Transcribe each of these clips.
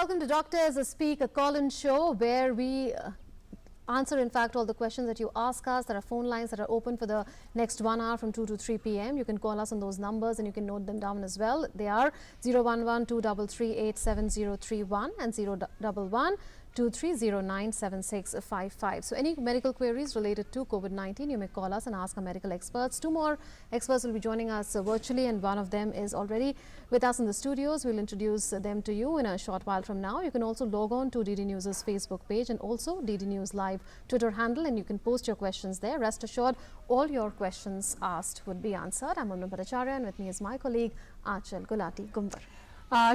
welcome to Doctors Speak, a call-in show where we answer, in fact, all the questions that you ask us. There are phone lines that are open for the next 1 hour from 2 to 3 p.m. You can call us on those numbers and you can note them down as well. They are 011-233-87031 and 011-2309-7655. So any medical queries related to COVID-19, you may call us and ask our medical experts. Two more experts will be joining us virtually, and one of them is already with us in the studios. We'll introduce them to you in a short while from now. You can also log on to DD News' Facebook page and also DD News Live Twitter handle, and you can post your questions there. Rest assured, all your questions asked would be answered. I'm Munmun Bhattacharya, and with me is my colleague Aanchal Gulati Gumbar.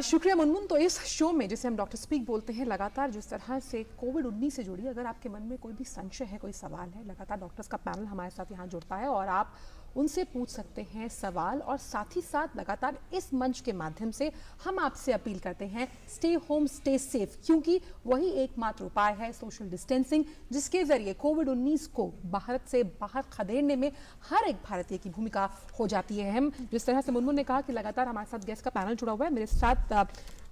शुक्रिया मुनमुन। तो इस show में जिसे हम doctor speak बोलते हैं, लगातार जिस तरह से कोविड-19 से जुड़ी अगर आपके मन में कोई भी संशय है, कोई सवाल है, लगातार डॉक्टर्स का पैनल हमारे साथ यहाँ जुड़ता है और आप उनसे पूछ सकते हैं सवाल। और साथ ही साथ लगातार इस मंच के माध्यम से हम आपसे अपील करते हैं, स्टे होम स्टे सेफ, क्योंकि वही एकमात्र उपाय है सोशल डिस्टेंसिंग, जिसके जरिए कोविड-19 को भारत से बाहर खदेड़ने में हर एक भारतीय की भूमिका हो जाती है अहम। जिस तरह से मुनमुन ने कहा कि लगातार हमारे साथ गेस्ट का पैनल जुड़ा हुआ है, मेरे साथ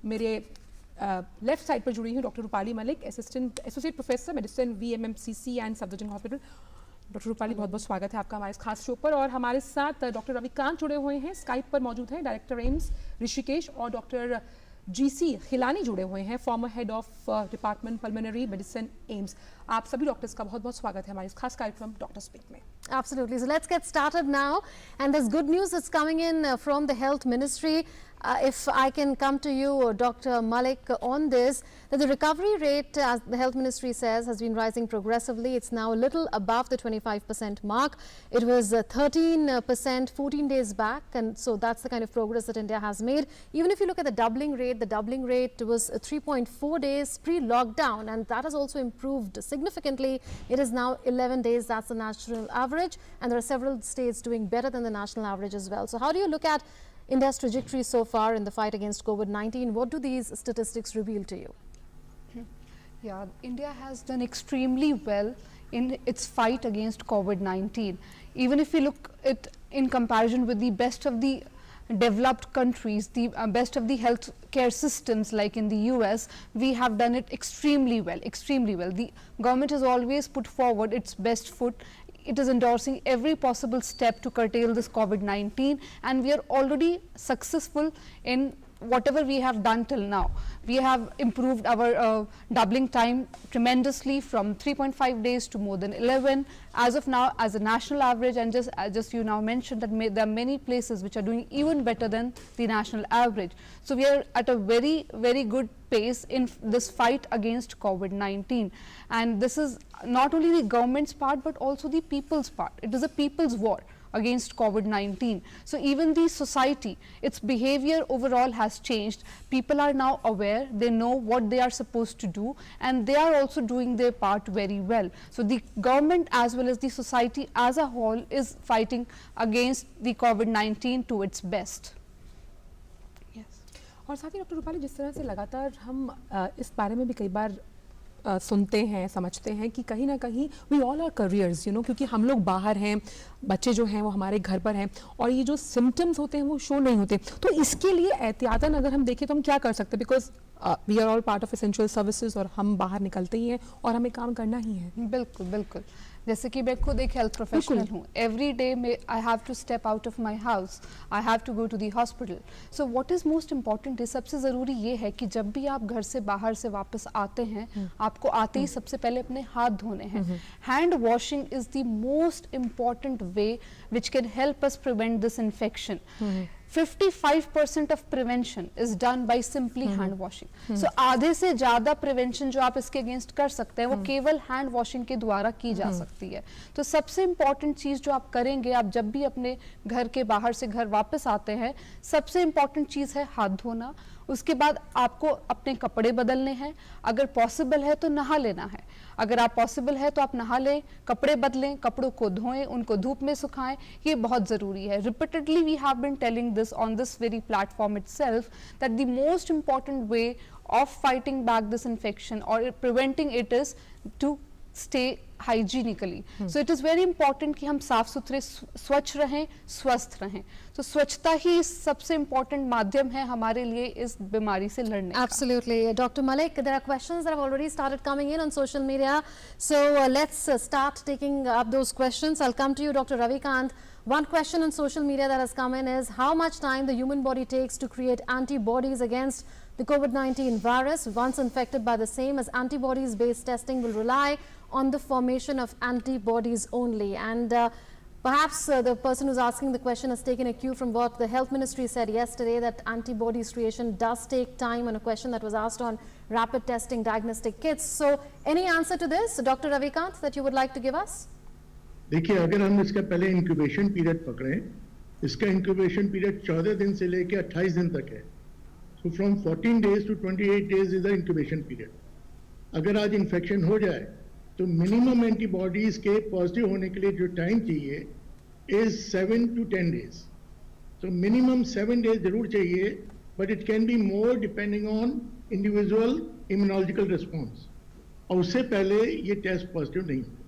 मेरे लेफ्ट साइड पर जुड़ी हूँ doctor Rupali Malik, associate professor medicine VMMCC and Safdarjung hospital. Doctor Rupali, बहुत बहुत स्वागत है आपका हमारे इस खास शो पर। और हमारे साथ डॉक्टर रविकांत जुड़े हुए हैं, स्काइप पर मौजूद हैं, डायरेक्टर एम्स ऋषिकेश, और डॉक्टर GC खिलानी जुड़े हुए हैं, farmer head of department pulmonary medicine AIIMS. आप सभी डॉक्टर्स का बहुत बहुत स्वागत है हमारे इस खास कार्यक्रम डॉक्टर स्पीक में। Absolutely. So let's get started now. And there's good news that's coming in from the Health Ministry. If I can come to you, Dr. Malik, on this, that the recovery rate, as the Health Ministry says, has been rising progressively. It's now a little above the 25% mark. It was 13% 14 days back, and so that's the kind of progress that India has made. Even if you look at the doubling rate was 3.4 days pre-lockdown, and that has also improved significantly. It is now 11 days. That's the national average, and there are several states doing better than the national average as well. So how do you look at India's trajectory so far in the fight against COVID-19? What do these statistics reveal to you? Yeah, India has done extremely well in its fight against COVID-19. Even if we look at in comparison with the best of the developed countries, the best of the health care systems like in the US, we have done it extremely well, extremely well. The government has always put forward its best foot. It is endorsing every possible step to curtail this COVID-19, and we are already successful in whatever we have done till now. We have improved our doubling time tremendously from 3.5 days to more than 11 as of now as a national average, and just you now mentioned that there are many places which are doing even better than the national average. So we are at a very, very good pace in this fight against COVID-19, and this is not only the government's part but also the people's part. It is a people's war against COVID-19. So even the society, its behavior overall has changed. People are now aware, they know what they are supposed to do, and they are also doing their part very well. So the government as well as the society as a whole is fighting against the COVID-19 to its best. और साथ ही doctor Rupali, जिस तरह से लगातार हम इस बारे में भी कई बार सुनते हैं, समझते हैं कि कहीं ना कहीं वी ऑल आर करियर्स, क्योंकि हम लोग बाहर हैं, बच्चे जो हैं वो हमारे घर पर हैं, और ये जो सिम्टम्स होते हैं वो शो नहीं होते। तो इसके लिए एहतियातन अगर हम देखें तो हम क्या कर सकते हैं? Because we are all part of essential services और हम बाहर निकलते ही हैं और हमें काम करना ही है। बिल्कुल बिल्कुल, जैसे कि मैं खुद एक हेल्थ प्रोफेशनल हूँ, एवरी डे में I have to step out of my house, I have to go to the hospital. So what is most important है, सबसे ज़रूरी ये है कि जब भी आप घर से बाहर से वापस आते हैं, आपको आते ही सबसे पहले अपने हाथ धोने हैं। Hand washing is the most important way which can help us prevent this infection. 55% of prevention is done by simply hand washing. So आधे से ज़्यादा prevention जो आप इसके against कर सकते हैं वो केवल hand washing के द्वारा की जा सकती है। तो सबसे important चीज़ जो आप करेंगे, आप जब भी अपने घर के बाहर से घर वापस आते हैं, सबसे important चीज़ है हाथ धोना। उसके बाद आपको अपने कपड़े बदलने हैं, अगर पॉसिबल है तो नहा लेना है, अगर आप पॉसिबल है तो आप नहा लें, कपड़े बदलें, कपड़ों को धोएं, उनको धूप में सुखाएं, ये बहुत ज़रूरी है। Repeatedly we have been telling this on this very platform itself that the most important way of fighting back this infection or preventing it is to stay hygienically. So it is very important कि हम साफ सुथरे स्वच्छ रहें, स्वस्थ रहें. तो स्वच्छता ही सबसे important माध्यम है हमारे लिए इस बीमारी से लड़ने का. Absolutely. Dr. Malik, there are questions that have already started coming in on social media. So let's start taking up those questions. I'll come to you, Dr. Ravikant. One question on social media that has come in is how much time the human body takes to create antibodies against the COVID-19 virus. Once infected by the same, as antibodies based testing will rely on the formation of antibodies only. And perhaps the person who's asking the question has taken a cue from what the Health Ministry said yesterday, that antibodies creation does take time, and a question that was asked on rapid testing diagnostic kits. So any answer to this, Dr. Ravikant, that you would like to give us? देखिए, अगर हम इसका पहले incubation period पकड़ें, इसका incubation period 14 दिन से लेकर 28 दिन तक है. So from 14 days to 28 days is the incubation period. अगर आज इन्फेक्शन हो जाए तो मिनिमम एंटीबॉडीज के पॉजिटिव होने के लिए जो टाइम चाहिए इज 7 to 10 डेज. तो मिनिमम 7 डेज जरूर चाहिए, but it can be more depending on individual immunological response. और उससे पहले ये टेस्ट पॉजिटिव नहीं होता.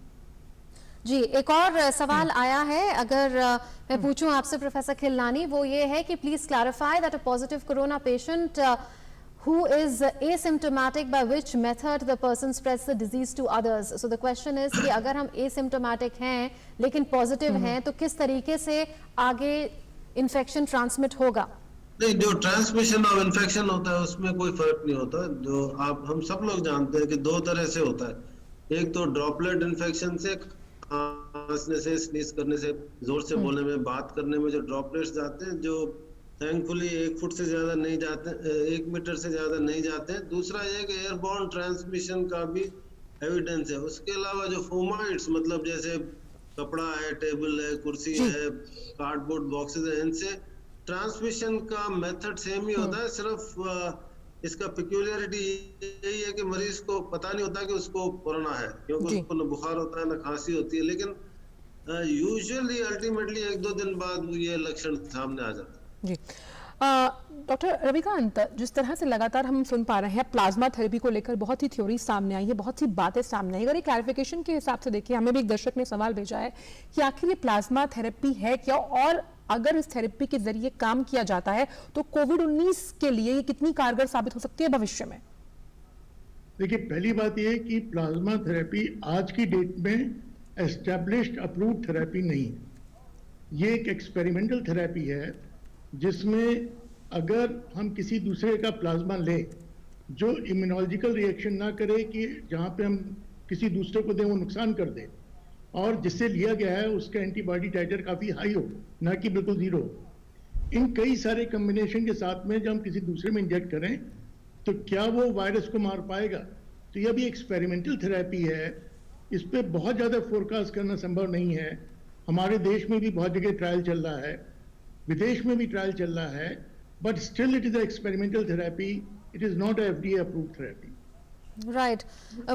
जी, एक और सवाल आया है, अगर मैं पूछूं आपसे प्रोफेसर खिलनानी, वो ये है कि please clarify that a positive corona patient who is asymptomatic, by which method the person spreads the disease to others. So the question is कि अगर हम asymptomatic हैं लेकिन पॉजिटिव हैं तो किस तरीके से आगे इन्फेक्शन ट्रांसमिट होगा? नहीं, जो ट्रांसमिशन ऑफ इन्फेक्शन होता है उसमें कोई फर्क नहीं होता. जो हम सब लोग जानते हैं कि दो तरह से होता है. एक तो ड्रॉपलेट इन्फेक्शन से, खांसने से, स्नीज करने से, जोर से बोलने में, बात करने में जो ड्रॉपलेट्स जाते हैं, जो थैंकफुली 1 फुट से ज्यादा नहीं जाते, 1 मीटर से ज्यादा नहीं जाते हैं. दूसरा ये कि एयरबॉर्न ट्रांसमिशन का भी एविडेंस है. उसके अलावा जो फोमाइड्स, मतलब जैसे कपड़ा है, टेबल है, कुर्सी है, कार्डबोर्ड बॉक्सेस है, इनसे ट्रांसमिशन का मेथड सेम ही होता है. सिर्फ इसका पिक्यूलियरिटी यही है कि मरीज को पता नहीं होता कि उसको कोरोना है, क्योंकि उसको न बुखार होता है न खांसी होती है. लेकिन यूजुअली अल्टीमेटली 1-2 दिन बाद ये लक्षण सामने आ जाता है. जी, डॉक्टर रविकांत, जिस तरह से लगातार हम सुन पा रहे हैं प्लाज्मा थेरेपी को लेकर बहुत ही थ्योरी सामने आई है, बहुत सी बातें सामने आई. अगर एक क्लैरिफिकेशन के हिसाब से देखिए, हमें भी एक दर्शक ने सवाल भेजा है कि आखिर ये प्लाज्मा थेरेपी है क्या, और अगर इस थेरेपी के जरिए काम किया जाता है तो कोविड-19 के लिए ये कितनी कारगर साबित हो सकती है भविष्य में? देखिए, पहली बात यह है कि प्लाज्मा थेरेपी आज की डेट में एस्टैब्लिश्ड अप्रूव्ड थेरेपी नहीं है. ये एक एक्सपेरिमेंटल थेरेपी है जिसमें अगर हम किसी दूसरे का प्लाज्मा लें जो इम्यूनोलॉजिकल रिएक्शन ना करे, कि जहाँ पे हम किसी दूसरे को दें वो नुकसान कर दे, और जिससे लिया गया है उसका एंटीबॉडी टाइटर काफ़ी हाई हो, ना कि बिल्कुल जीरो. इन कई सारे कम्बिनेशन के साथ में जब हम किसी दूसरे में इंजेक्ट करें तो क्या वो वायरस को मार पाएगा. तो यह भी एक्सपेरिमेंटल थेरेपी है, इस पर बहुत ज़्यादा फोरकास्ट करना संभव नहीं है. हमारे देश में भी बहुत जगह ट्रायल चल रहा है, विदेश में भी ट्रायल चल रहा है, but still it is experimental therapy, it is not FDA approved therapy. Right.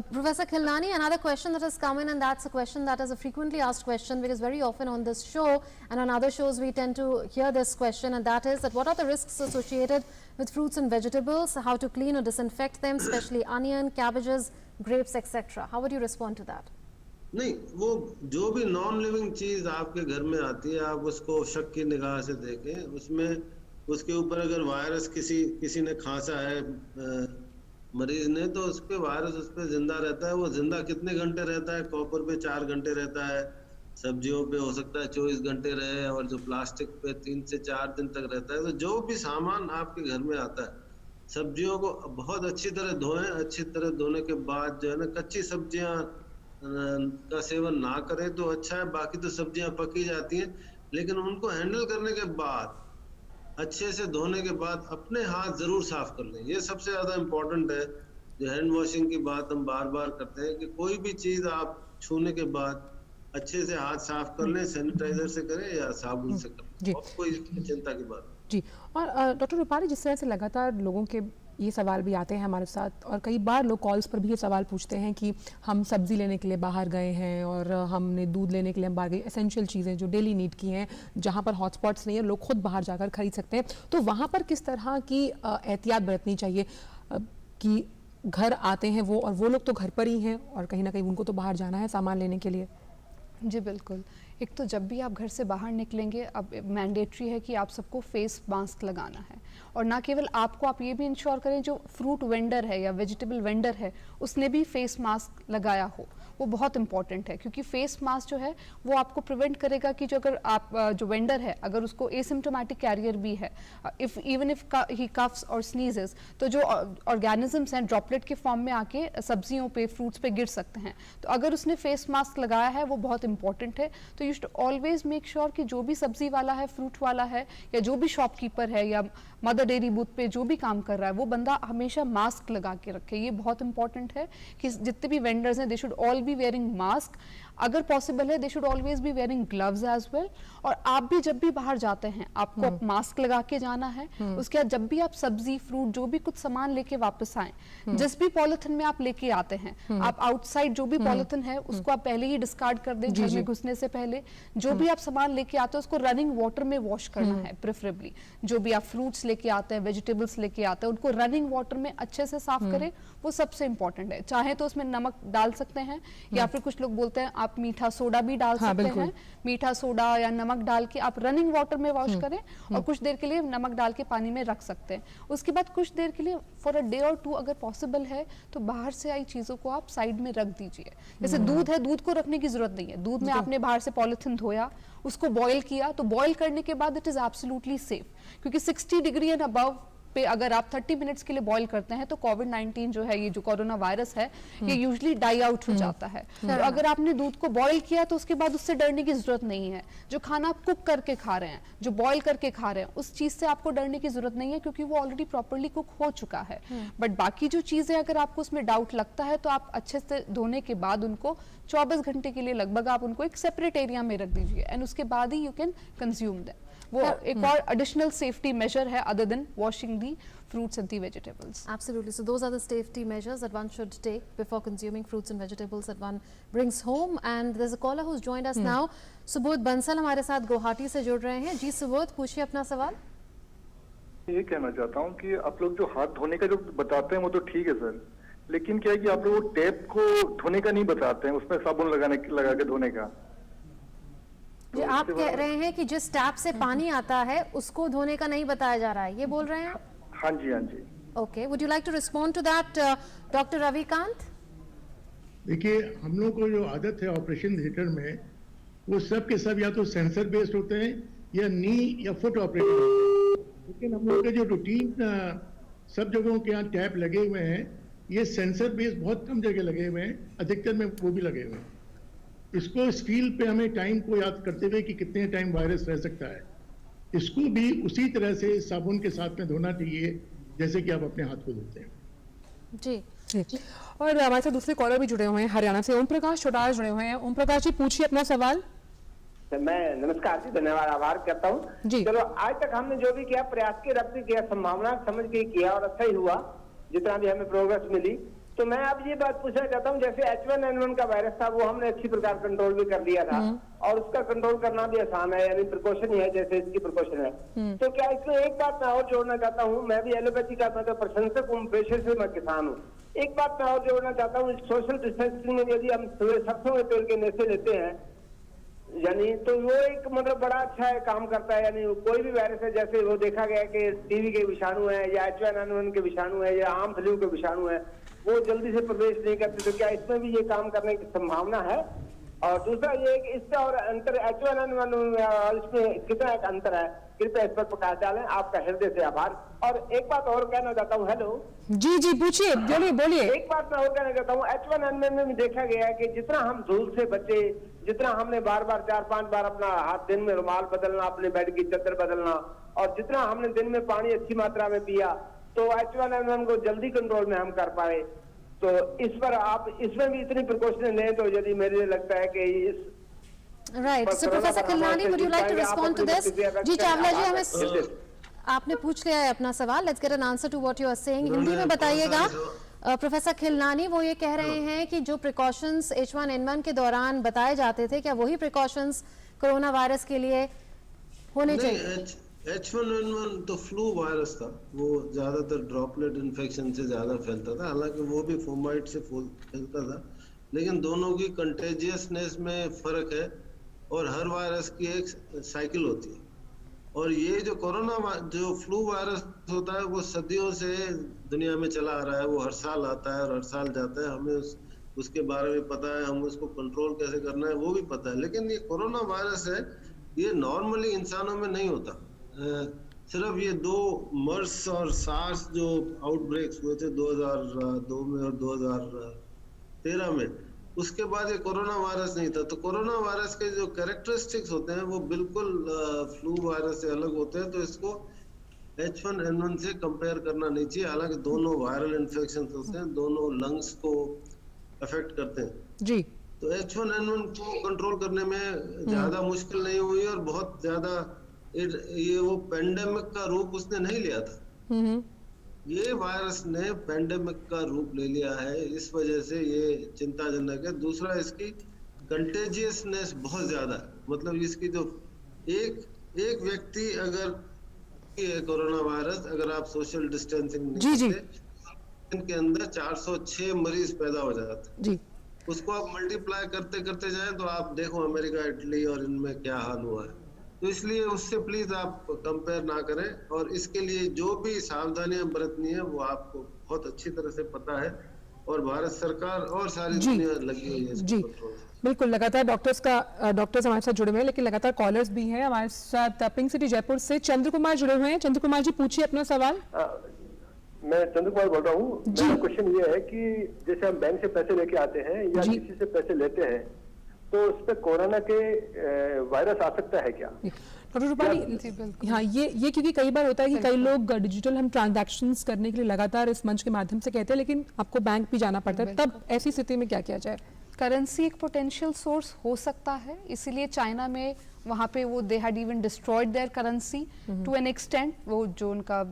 Professor Khilnani, another question that has come in, and that's a question that is a frequently asked question, because very often on this show and on other shows we tend to hear this question, and that is that what are the risks associated with fruits and vegetables, how to clean or disinfect them, especially onion, cabbages, grapes, etc. How would you respond to that? नहीं, वो जो भी non living चीज आपके घर में आती है, आप उसको शक की निगाह से देखें. उसमें उसके ऊपर अगर वायरस किसी ने खांसा है मरीज ने, तो उस पे वायरस उस पे जिंदा रहता है. वो जिंदा कितने घंटे रहता है? कॉपर पे 4 घंटे रहता है, सब्जियों पे हो सकता है 24 घंटे रहे, और जो प्लास्टिक पे 3 से 4 दिन तक रहता है. तो जो भी सामान आपके घर में आता है, सब्जियों को बहुत अच्छी तरह धोएं. अच्छी तरह धोने के बाद जो है ना, कच्ची सब्जियां का सेवन ना करें तो अच्छा है. बाकी तो सब्जियां पकी जाती हैं, लेकिन उनको हैंडल करने के बाद, अच्छे से धोने के बाद अपने हाथ जरूर साफ कर लें. ये सबसे ज्यादा इम्पोर्टेंट है. जो हैंड वॉशिंग की बात हम बार बार करते हैं कि कोई भी चीज आप छूने के बाद अच्छे से हाथ साफ कर लें, सैनिटाइजर से करें या साबुन से करें, और कोई चिंता की बात जी. और डॉक्टर रूपाली, जिस तरह से लगातार लोगों के ये सवाल भी आते हैं हमारे साथ, और कई बार लोग कॉल्स पर भी ये सवाल पूछते हैं कि हम सब्जी लेने के लिए बाहर गए हैं और हमने दूध लेने के लिए हम बाहर गए, एसेंशियल चीज़ें जो डेली नीड की हैं, जहाँ पर हॉटस्पॉट्स नहीं है, लोग खुद बाहर जाकर खरीद सकते हैं, तो वहाँ पर किस तरह की एहतियात बरतनी चाहिए कि घर आते हैं वो, और वो लोग तो घर पर ही हैं और कहीं ना कहीं उनको तो बाहर जाना है सामान लेने के लिए। जी बिल्कुल। एक तो जब भी आप घर से बाहर निकलेंगे, अब मैंडेटरी है कि आप सबको फेस मास्क लगाना है, और ना केवल आपको, आप ये भी इंश्योर करें जो फ्रूट वेंडर है या वेजिटेबल वेंडर है उसने भी फेस मास्क लगाया हो, वो बहुत इंपॉर्टेंट है, क्योंकि फेस मास्क जो है वो आपको प्रिवेंट करेगा कि जो अगर आप जो वेंडर है अगर उसको एसिम्प्टोमेटिक कैरियर भी है, if even if he coughs और स्नीजेस, तो जो ऑर्गेनिजम्स हैं ड्रॉपलेट के फॉर्म में आके सब्जियों पे फ्रूट्स पे गिर सकते हैं। तो अगर उसने फेस मास्क लगाया है वो बहुत इंपॉर्टेंट है। तो you should always make sure कि जो भी सब्जी वाला है, फ्रूट वाला है, या जो भी शॉपकीपर है या मदर डेयरी बूथ पे जो भी काम कर रहा है, वो बंदा हमेशा मास्क लगा के रखे। ये बहुत इंपॉर्टेंट है कि जितने भी वेंडर्स हैं they should all be wearing mask. अगर पॉसिबल है they should always be wearing gloves as well. और आप भी जब भी बाहर जाते हैं आपको मास्क लगा के जाना है। उसके बाद जब भी आप सब्जी फ्रूट जो भी कुछ सामान लेके वापस आए, जिस भी पॉलिथीन में आप लेके आते हैं, आप आउटसाइड जो भी पॉलिथीन है उसको आप पहले ही डिस्कार्ड कर दें घर में घुसने से पहले। जो भी आप सामान लेके आते हैं उसको रनिंग वाटर में वॉश करना है प्रेफरेबली। जो भी आप फ्रूट्स लेके आते हैं, वेजिटेबल्स लेके आते हैं, उनको रनिंग वाटर में अच्छे से साफ करें, वो सबसे इंपॉर्टेंट है। चाहे तो उसमें नमक डाल सकते हैं, या फिर कुछ लोग बोलते हैं आप मीठा सोडा भी डाल सकते हैं। मीठा सोडा या नमक डाल के आप रनिंग वाटर में वॉश करें और कुछ देर के लिए नमक डाल के पानी में रख सकते हैं। उसके बाद कुछ देर के लिए फॉर अ डे और टू अगर पॉसिबल है तो बाहर से आई चीजों को आप साइड में रख दीजिए। जैसे दूध है, दूध को रखने की जरूरत नहीं है। दूध में आपने बाहर से पॉलिथीन धोया, उसको बॉईल किया, तो बॉईल करने के बाद इट इज एब्सोल्युटली सेफ, क्योंकि 60 डिग्री एंड अबव पे अगर आप 30 मिनट्स के लिए बॉईल करते हैं तो कोविड-19 जो है, ये जो कोरोना वायरस है, ये यूजुअली डाई आउट हो जाता है। तो अगर आपने दूध को बॉईल किया तो उसके बाद उससे डरने की जरूरत नहीं है। जो खाना आप कुक करके खा रहे हैं, जो बॉईल करके खा रहे हैं, उस चीज से आपको डरने की जरूरत नहीं है, क्योंकि वो ऑलरेडी प्रॉपर्ली कुक हो चुका है। बट बाकी जो चीजें अगर आपको उसमें डाउट लगता है तो आप अच्छे से धोने के बाद उनको 24 घंटे के लिए लगभग आप उनको एक सेपरेट एरिया में रख दीजिए, एंड उसके बाद ही यू कैन कंज्यूम देम। वो एक और एडिशनल सेफ्टी मेजर है other than washing the fruits and the vegetables. Absolutely. So those are the safety measures that one should take before consuming fruits and vegetables that one brings home. And there's a caller who's joined us now. Subodh Bansal हमारे साथ गुवाहाटी से जुड़ रहे हैं। जी सुबोध, पूछिए अपना सवाल। ये कहना चाहता हूँ कि आप लोग जो हाथ धोने का जो बताते हैं वो तो ठीक है सर, लेकिन क्या है कि आप लोग टैप को धोने का नहीं बताते हैं, उसमें साबुन लगा के धोने का। जी, आप कह रहे हैं कि जिस टैप से पानी आता है उसको धोने का नहीं बताया जा रहा है, ये बोल रहे हैं आप? हाँ जी, हाँ जी। Okay, would you like to respond to that, Dr. Ravikant? देखिए, हम लोग को जो आदत है ऑपरेशन थिएटर में, वो सब के सब या तो सेंसर बेस्ड होते हैं या नी या फुट ऑपरेटर होते हैं। लेकिन हम लोग के जो रूटीन सब जगहों के यहाँ टैप लगे हुए हैं, ये सेंसर बेस्ड बहुत कम जगह लगे हुए हैं, अधिकतर में वो भी लगे हुए हैं। इसको स्टील पे हमें टाइम को याद करते हुए कि कितने टाइम वायरस रह सकता है, इसको भी उसी तरह से साबुन के साथ में धोना चाहिए जैसे कि आप अपने हाथ को धोते हैं। जी। और हमारे साथ दूसरे कॉलर भी जुड़े हुए हैं हरियाणा से, ओम प्रकाश चौटाला जुड़े हुए हैं। ओम प्रकाश जी, पूछिए अपना सवाल। मैं नमस्कार जी, धन्यवाद, आभार करता हूँ जी। चलो, आज तक हमने जो भी किया प्रयास के रब से किया, संभावना समझ के किया और अच्छा ही हुआ जितना भी हमें प्रोग्रेस मिली। तो मैं अब ये बात पूछना चाहता हूँ, जैसे H1N1 का वायरस था वो हमने अच्छी प्रकार कंट्रोल भी कर लिया था, और उसका कंट्रोल करना भी आसान है, यानी प्रिकॉशन ही है जैसे इसकी प्रिकॉशन है। तो क्या इसमें एक बात मैं और जोड़ना चाहता हूँ, मैं भी एलोपैथी का मैं तो प्रशंसक हूँ, पेशे से मैं किसान हूँ। एक बात मैं और जोड़ना चाहता हूँ, सोशल डिस्टेंसिंग में यदि हम सरसों के तेल के नेशे लेते हैं, यानी तो वो एक मतलब बड़ा अच्छा है, काम करता है। यानी कोई भी वायरस है, जैसे वो देखा गया कि टीबी के विषाणु है या H1N1 के विषाणु है या आम फ्लू के विषाणु है, वो जल्दी से प्रवेश नहीं करते। तो क्या इसमें भी ये काम करने की संभावना है? और दूसरा ये कि इसका और अंतर H1N1 इसमें कितना एक अंतर है, कृपया इस पर प्रकाश डालें। आपका हृदय से आभार। और एक बात और कहना चाहता हूँ। हेलो जी, पूछिए, बोलिए। एक बात मैं और कहना चाहता हूँ, H1N1 में भी देखा गया है कि जितना हम धूल से बचे, जितना हमने बार 4-5 बार अपना हाथ दिन में रुमाल बदलना, अपने बेड की चादर बदलना, और जितना हमने दिन में पानी अच्छी मात्रा में पिया, तो H1N1 को जल्दी कंट्रोल में हम कर पाए। तो इस पर आप इसमें भी इतनी प्रिकॉशन लें तो यदि मेरे लगता है कि इस Right. So Professor Khilnani, would you like to respond to this? जी चावला जी, हमें आपने पूछ लिया है अपना सवाल। Let's get an answer to what you are saying. Hindi में बताइएगा। प्रोफेसर खिलनानी, वो ये कह रहे हैं कि जो प्रिकॉशंस H1N1 के दौरान बताए जाते थे, क्या वही प्रिकॉशंस कोरोना वायरस के लिए होने चाहिए? H1N1 तो फ्लू वायरस था, वो ज्यादातर ड्रॉपलेट इन्फेक्शन से ज्यादा फैलता था, हालांकि वो भी फोमाइट से फैलता था, लेकिन दोनों की कंटेजियसनेस में फर्क है और हर वायरस की एक साइकिल होती है। और ये जो जो फ्लू वायरस होता है वो सदियों से दुनिया में चला आ रहा है, वो हर साल आता है और हर साल जाता है, हमें उसके बारे में पता है, हम उसको कंट्रोल कैसे करना है वो भी पता है। लेकिन ये कोरोना वायरस है, ये नॉर्मली इंसानों में नहीं होता। सिर्फ ये 2 मर्स और सार्स जो आउटब्रेक्स हुए थे 2002 में और 2013 में, उसके बाद ये कोरोना वायरस नहीं था। तो कोरोना वायरस के जो कैरेक्टरिस्टिक्स होते हैं वो बिल्कुल फ्लू वायरस से अलग होते हैं, तो इसको H1N1 से कंपेयर करना नहीं चाहिए। हालांकि दोनों वायरल इन्फेक्शन होते हैं, दोनों लंग्स को अफेक्ट करते हैं जी। तो H1N1 को कंट्रोल करने में ज्यादा मुश्किल नहीं हुई और बहुत ज्यादा ये वो पेंडेमिक का रूप उसने नहीं लिया था। ये वायरस ने पेंडेमिक का रूप ले लिया है, इस वजह से ये चिंताजनक है। दूसरा, इसकी कंटेजियसनेस बहुत ज्यादा है, मतलब इसकी जो एक व्यक्ति अगर ये कोरोना वायरस, अगर आप सोशल डिस्टेंसिंग जी, जी। इनके अंदर 406 मरीज पैदा हो जाते हैं जी। उसको आप मल्टीप्लाई करते करते जाएं तो आप देखो अमेरिका, इटली और इनमें क्या हाल हुआ है। तो इसलिए उससे प्लीज आप कंपेयर ना करें, और इसके लिए जो भी सावधानियां बरतनी है वो आपको बहुत अच्छी तरह से पता है, और भारत सरकार और सारी जी। दुनिया लगी हुई है इसको जी कंट्रोल में। बिल्कुल, लगातार डॉक्टर्स हमारे साथ जुड़े हुए हैं, लेकिन लगातार कॉलर्स भी हैं हमारे साथ। पिंक सिटी जयपुर से चंद्र कुमार जुड़े हुए हैं। चंद्र कुमार जी, पूछिए अपना सवाल। मैं चंद्र कुमार बोल रहा हूँ। मेरा क्वेश्चन ये है कि जैसे हम बैंक से पैसे लेके आते हैं या जी। किसी से पैसे लेते हैं, तो उस पे कोरोना के वायरस आ सकता है क्या? डॉक्टर रूपाली, हाँ, ये क्योंकि कई बार होता है कि कई लोग डिजिटल हम ट्रांजैक्शंस करने के लिए लगातार इस मंच के माध्यम से कहते हैं, लेकिन आपको बैंक भी जाना पड़ता है, तब ऐसी स्थिति में क्या किया जाए? करेंसी एक पोटेंशियल सोर्स हो सकता है, इसीलिए चाइना में वहाँ पे वो they had even destroyed their currency to an extent. वो जो उनका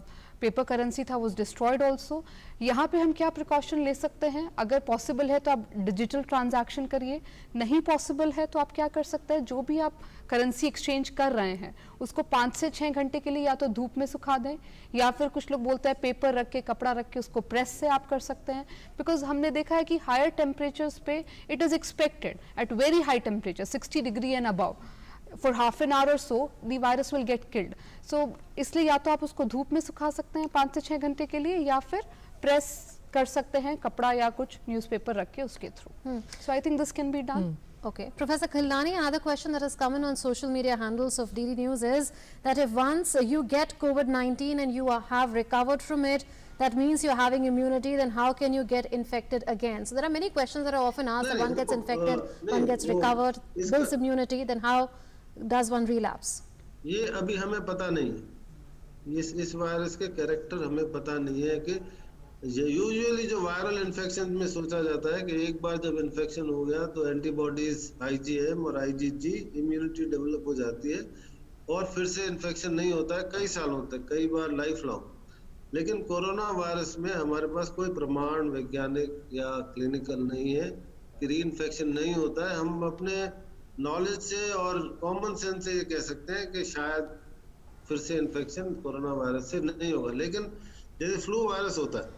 पेपर करेंसी था वो डिस्ट्रॉयड ऑल्सो। यहाँ पे हम क्या प्रिकॉशन ले सकते हैं? अगर पॉसिबल है तो आप डिजिटल ट्रांजैक्शन करिए, नहीं पॉसिबल है तो आप क्या कर सकते हैं, जो भी आप करेंसी एक्सचेंज कर रहे हैं उसको 5 से 6 घंटे के लिए या तो धूप में सुखा दें, या फिर कुछ लोग बोलते हैं पेपर रख के, कपड़ा रख के उसको प्रेस से आप कर सकते हैं। बिकॉज हमने देखा है कि हायर टेम्परेचर्स पे it is expected at very high temperature 60 degree and above for half an hour or so the virus will get killed. So इसलिए या तो आप उसको धूप में सुखा सकते हैं 5 से 6 घंटे के लिए, या फिर प्रेस कर सकते हैं कपड़ा या कुछ न्यूज़पेपर रख के उसके through. So I think this can be done. Okay. Professor Khilnani, another question that has come in on social media handles of DD News is that if once you get COVID-19 and you have recovered from it, that means you're having immunity, then how can you get infected again? So there are many questions that are often asked, that one gets infected, one gets recovered, builds immunity, then how does one relapse? ये अभी हमें पता नहीं है, इस virus के character हमें पता नहीं है कि यूजुअली जो वायरल इन्फेक्शन में सोचा जाता है कि एक बार जब इन्फेक्शन हो गया तो एंटीबॉडीज IgM और IgG इम्यूनिटी डेवलप हो जाती है और फिर से इन्फेक्शन नहीं होता है कई सालों तक, कई बार लाइफ लॉन्ग। लेकिन कोरोना वायरस में हमारे पास कोई प्रमाण वैज्ञानिक या क्लिनिकल नहीं है कि री इन्फेक्शन नहीं होता है। हम अपने नॉलेज से और कॉमन सेंस से ये कह सकते हैं कि शायद फिर से इन्फेक्शन कोरोना वायरस से नहीं होगा। लेकिन जैसे फ्लू वायरस होता है,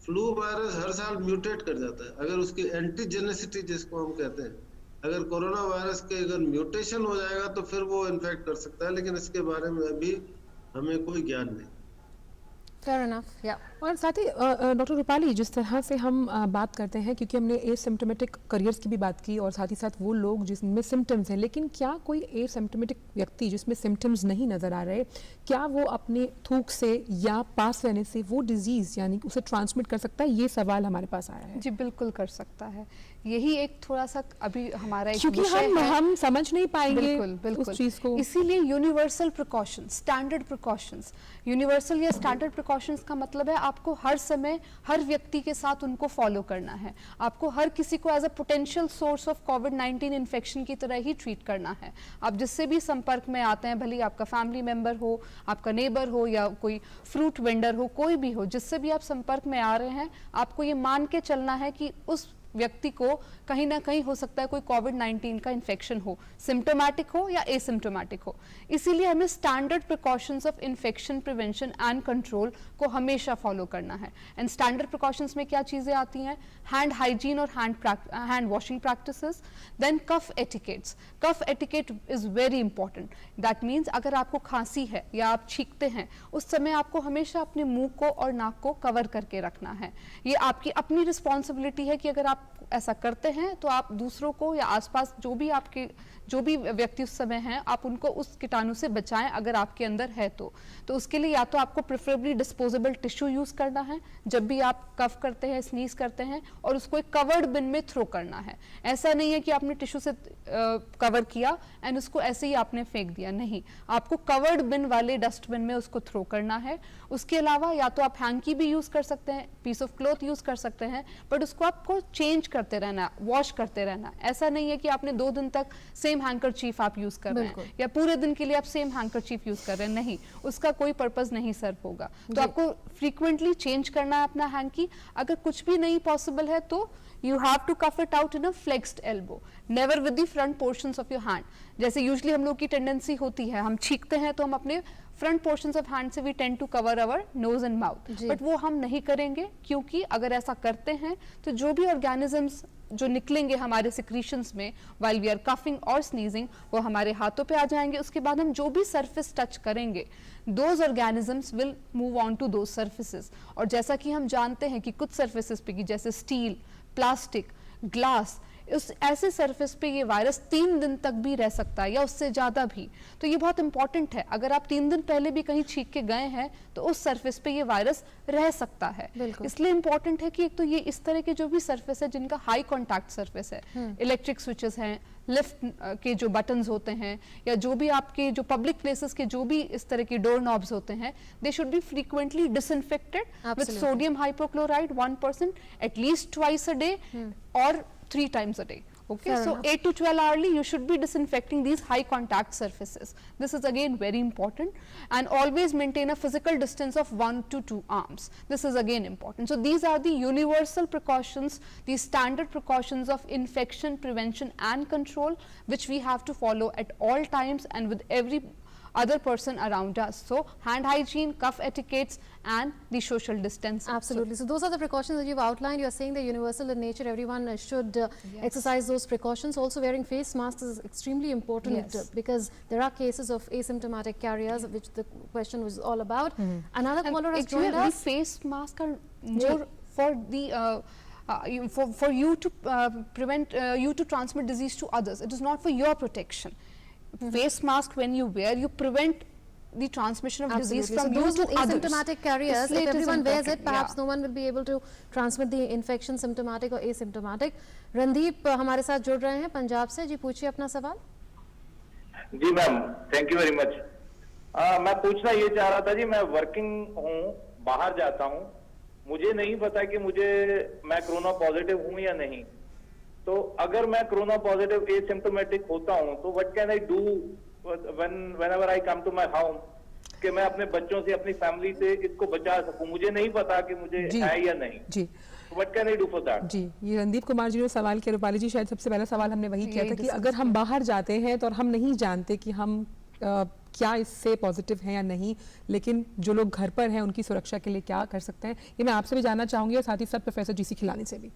फ्लू वायरस हर साल म्यूटेट कर जाता है। अगर उसकी एंटीजेनेसिटी जिसको हम कहते हैं, अगर कोरोना वायरस के अगर म्यूटेशन हो जाएगा तो फिर वो इन्फेक्ट कर सकता है, लेकिन इसके बारे में अभी हमें कोई ज्ञान नहीं। Fair enough, yeah. और साथ ही डॉक्टर रूपाली, जिस तरह से हम बात करते हैं, क्योंकि हमने एसिम्प्टोमेटिक करियर्स की भी बात की और साथ ही साथ वो लोग जिसमें सिम्टम्स हैं, लेकिन क्या कोई एसिम्प्टोमेटिक व्यक्ति जिसमें सिम्टम्स नहीं नज़र आ रहे, क्या वो अपने थूक से या पास रहने से वो डिजीज़ यानी उसे ट्रांसमिट कर सकता है? ये सवाल हमारे पास आया है। जी बिल्कुल कर सकता है। यही एक थोड़ा सा अभी हमारा एक क्योंकि विषय है। हम समझ नहीं पाएंगे बिल्कुल उस चीज़ को। इसीलिए universal precautions, standard precautions, universal या स्टैंडर्ड प्रिकॉशंस का मतलब है आपको हर समय हर व्यक्ति के साथ उनको फॉलो करना है। आपको हर किसी को as a potential source of कोविड-19 इन्फेक्शन की तरह ही ट्रीट करना है। आप जिससे भी संपर्क में आते हैं, भले आपका फैमिली मेंबर हो, आपका नेबर हो या कोई फ्रूट वेंडर हो, कोई भी हो, जिससे भी आप संपर्क में आ रहे हैं, आपको ये मान के चलना है कि उस व्यक्ति को कहीं ना कहीं हो सकता है कोई कोविड-19 का इन्फेक्शन हो, सिम्टोमेटिक हो या एसिम्टोमेटिक हो। इसीलिए हमें standard precautions of infection prevention and control को हमेशा फॉलो करना है। एंड स्टैंडर्ड प्रिकॉशंस में क्या चीज़ें आती हैं? हैंड हाइजीन और hand washing practices, then cough etiquettes. Cough etiquette is very important. That means अगर आपको खांसी है या आप छींकते हैं, उस समय आपको हमेशा अपने मुंह को और नाक को कवर करके रखना है। ये आपकी अपनी रिस्पॉन्सिबिलिटी है कि अगर आप ऐसा करते हैं तो आप दूसरों को या आसपास जो भी व्यक्ति उस समय हैं, आप उनको उस कीटाणु से बचाएं अगर आपके अंदर है तो उसके लिए या तो आपको प्रेफरेबली डिस्पोजेबल टिश्यू यूज़ करना है जब भी आप कफ करते हैं, स्नीज करते हैं, और उसको एक कवर्ड बिन में थ्रो करना है। ऐसा नहीं है कि आपने टिश्यू से कवर किया एंड उसको ऐसे ही आपने फेंक दिया, नहीं, आपको कवर्ड बिन वाले डस्टबिन में उसको थ्रो करना है। उसके अलावा या तो आप हैंकी भी यूज़ कर सकते हैं, पीस ऑफ क्लॉथ यूज़ कर सकते हैं, बट उसको आपको चेंज करते रहना, वॉश करते रहना। ऐसा नहीं है कि आपने 2 दिन तक सेम हैंकरचीफ आप यूज़ कर रहे हैं या पूरे दिन के लिए आप सेम हैंकरचीफ यूज़ कर रहे हैं, नहीं, उसका कोई पर्पस नहीं सर्व होगा। तो आपको फ्रीक्वेंटली चेंज करना है अपना हैंकी। अगर कुछ भी नहीं पॉसिबल है तो you have to cuff it out in a flexed elbow, never with the front portions of your hand. जैसे यूजली हम लोग की टेंडेंसी होती है, हम छींकते हैं तो हम अपने फ्रंट पोर्शंस ऑफ हैंड से we tend to cover our nose and mouth, but वो हम नहीं करेंगे, क्योंकि अगर ऐसा करते हैं तो जो भी ऑर्गेनिजम्स जो निकलेंगे हमारे सिक्रीशंस में वाइल वी आर कफिंग और स्नीजिंग, वो हमारे हाथों पे आ जाएंगे। उसके बाद हम जो भी सरफेस टच करेंगे, those organisms will move on to those surfaces. और जैसा कि हम जानते हैं कि कुछ सर्फेसेस पे, जैसे स्टील, प्लास्टिक, ग्लास, उस ऐसे सरफेस पे ये वायरस 3 दिन तक भी रह सकता है या उससे ज़्यादा भी। तो ये बहुत इंपॉर्टेंट है, अगर आप 3 दिन पहले भी कहीं छींक के गए हैं तो उस सरफेस पे ये वायरस रह सकता है। इसलिए इंपॉर्टेंट है कि एक तो ये इस तरह के जो भी सरफेस है जिनका हाई कॉन्टैक्ट सरफेस है, इलेक्ट्रिक स्विचेस हैं, लिफ्ट के जो बटन्स होते हैं, या जो भी आपके जो पब्लिक प्लेसेस के जो भी इस तरह के डोर नॉब्स होते हैं, they should be frequently disinfected with sodium hypochloride 1% at least twice a day or 3 times a day. Okay, so 8 to 12 hourly you should be disinfecting these high contact surfaces. This is again very important, and always maintain a physical distance of 1 to 2 arms. This is again important. So these are the universal precautions, the standard precautions of infection prevention and control, which we have to follow at all times and with every other person around us. So hand hygiene, cuff etiquettes, and the social distance. Absolutely. So those are the precautions that you've outlined. You're saying they're universal in nature. Everyone should exercise those precautions. Also, wearing face masks is extremely important because there are cases of asymptomatic carriers, which the question was all about. Another caller has joined us. The face masks are more for the for you to prevent you to transmit disease to others. It is not for your protection. Face mask when you wear, you prevent the transmission of disease from you those to with others. asymptomatic carriers, if everyone wears it, perhaps yeah. no one will be able to transmit the infection, symptomatic or asymptomatic. Randeep हमारे साथ जुड़ रहे हैं पंजाब से। जी पूछिए अपना सवाल। जी ma'am, thank you very much. मैं पूछना ये चाह रहा था जी, मैं वर्किंग हूँ, बाहर जाता हूँ, मुझे नहीं पता कि मैं कोरोना पॉजिटिव हूँ या नहीं। तो अगर मैं कोरोना पॉजिटिव एसिम्प्टोमेटिक होता हूं तो what can I do whenever I come to my home, कि मैं अपने बच्चों से, अपनी फैमिली से इसको बचा सकूं। मुझे नहीं पता कि मुझे है या नहीं। जी, what can I do for that? जी, ये रणदीप कुमार जी ने सवाल किया। रूपाली जी, शायद सबसे पहला सवाल हमने वही किया था कि अगर हम बाहर जाते हैं तो हम नहीं जानते कि हम क्या इससे पॉजिटिव हैं या नहीं, लेकिन जो लोग घर पर हैं उनकी सुरक्षा के लिए क्या कर सकते हैं, ये मैं आपसे भी जानना चाहूंगी और साथ ही साथ प्रोफेसर जीसी खिलानी से भी।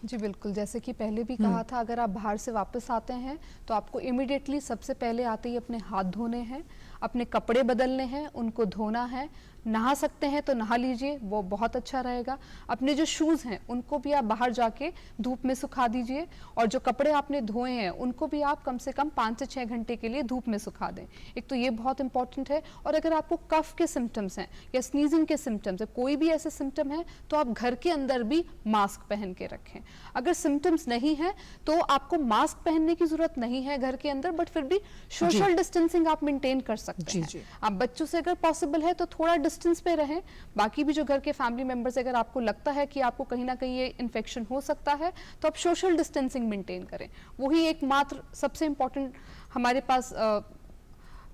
जी बिल्कुल, जैसे कि पहले भी कहा था, अगर आप बाहर से वापस आते हैं तो आपको इमिडिएटली सबसे पहले आते ही अपने हाथ धोने हैं, अपने कपड़े बदलने हैं, उनको धोना है, नहा सकते हैं तो नहा लीजिए, वो बहुत अच्छा रहेगा। अपने जो शूज़ हैं उनको भी आप बाहर जाके धूप में सुखा दीजिए, और जो कपड़े आपने धोए हैं उनको भी आप कम से कम 5 से 6 घंटे के लिए धूप में सुखा दें। एक तो ये बहुत इंपॉर्टेंट है। और अगर आपको कफ के सिम्टम्स हैं या स्नीजिंग के सिम्टम्स है, कोई भी ऐसे सिम्टम है, तो आप घर के अंदर भी मास्क पहन के रखें। अगर सिम्टम्स नहीं है तो आपको मास्क पहनने की जरूरत नहीं है घर के अंदर, बट फिर भी सोशल डिस्टेंसिंग आप मेंटेन कर सकते हैं। आप बच्चों से अगर पॉसिबल है तो थोड़ा डिस्टेंस पे रहें। बाकी भी जो घर के फैमिली मेंबर्स, अगर आपको लगता है कि आपको कहीं ना कहीं ये इन्फेक्शन हो सकता है, तो आप सोशल डिस्टेंसिंग मेंटेन करें। वही एकमात्र सबसे इंपॉर्टेंट हमारे पास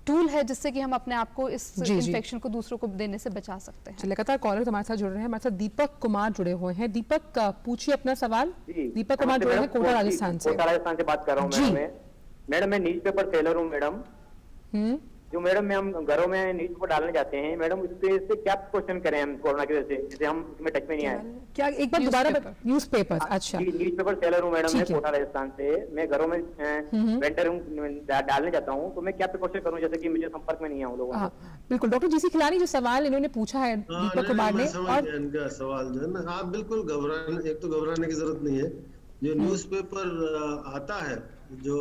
टूल है जिससे कि हम अपने आप को इस जी, जी। इन्फेक्शन को दूसरों को देने से बचा सकते हैं। तो लगातार कॉलर हमारे साथ जुड़ रहे हैं। हमारे साथ दीपक कुमार जुड़े हुए हैं। दीपक पूछिए अपना सवाल। जी, दीपक कुमार जुड़े हैं कोटा राजस्थान से। कोटा राजस्थान से बात कर रहा हूँ जी। मैडम मैं न्यूज पेपर सेलर हूँ मैडम। हम्म जो मैडम में हम घरों में न्यूज पेपर डालने जाते हैं मैडम, इससे क्या क्वेश्चन करें हम कोरोना की वजह से, जैसे हम इसमें टच में नहीं आए। क्या एक बार दोबारा Newspaper. न्यूज़पेपर? अच्छा जी न्यूज पेपर सेलर हूँ मैडम, मैं ठीक है। कोटा राजस्थान से। मैं घरों में वेंडर हूँ, डालने जाता हूँ, तो मैं क्या प्रिकॉशन करूँ जैसे कि मुझे संपर्क में नहीं आऊँ लोगों हाँ से। बिल्कुल। डॉक्टर जीसी खिलानी जो सवाल इन्होंने पूछा है हाँ, दीपक नहीं, कुमार मैं ने, समझ और गया इनका सवाल जो है ना। आप बिल्कुल घबराने, एक तो घबराने की जरूरत नहीं है। जो न्यूज़पेपर आता है, जो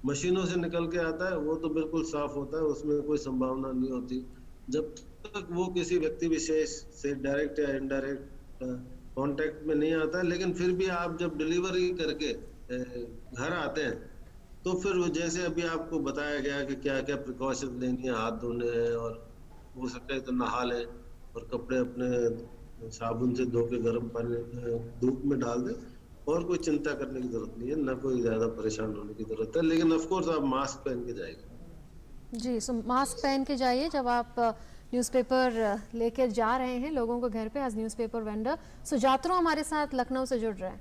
मशीनों से निकल के आता है, वो तो बिल्कुल साफ होता है, उसमें कोई संभावना नहीं होती जब तक वो किसी व्यक्ति विशेष से डायरेक्ट या इनडायरेक्ट कांटेक्ट में नहीं आता है। लेकिन फिर भी आप जब डिलीवरी करके घर आते हैं, तो फिर वो जैसे अभी आपको बताया गया कि क्या क्या प्रिकॉशन लेनी है, हाथ धोने हैं, और हो सकता है तो नहा लें और कपड़े अपने साबुन से धो के गर्म पानी धूप में डाल दें, और कोई चिंता करने की जरूरत नहीं है, ना कोई ज्यादा परेशान होने की जरूरत है। लेकिन ऑफ कोर्स आप मास्क पहन के जाइए। जी, सो मास्क पहन के जाइए जब आप न्यूज़पेपर लेके जा रहे हैं लोगों को घर पे, एज न्यूज़पेपर वेंडर। सुजात्रो हमारे साथ लखनऊ से जुड़ रहे हैं।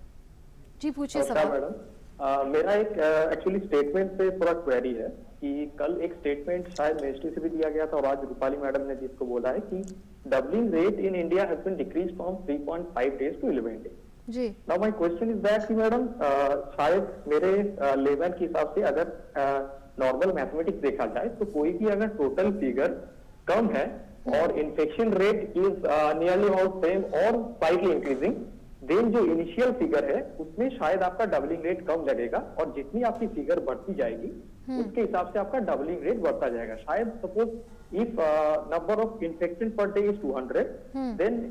जी पूछिए नमस्कार सवाल। मैडम, मेरा एक एक्चुअली स्टेटमेंट पे थोड़ा क्वेरी है कि कल एक स्टेटमेंट शायद मिनिस्ट्री से भी दिया गया था और आज रूपाली मैडम ने जिसको बोला है कि doubling rate in India has been decrease from 3.5 days to 11 days. जी now my question is that कि मैडम शायद मेरे लेवल के हिसाब से अगर नॉर्मल मैथमेटिक्स देखा जाए तो कोई भी अगर टोटल फिगर कम है और infection rate is nearly about same और स्लाइटली इंक्रीजिंग, देन जो इनिशियल फिगर है उसमें शायद आपका डबलिंग रेट कम लगेगा, और जितनी आपकी फिगर बढ़ती जाएगी उसके हिसाब से आपका डबलिंग रेट बढ़ता जाएगा। शायद suppose if number of infection per day is 200, then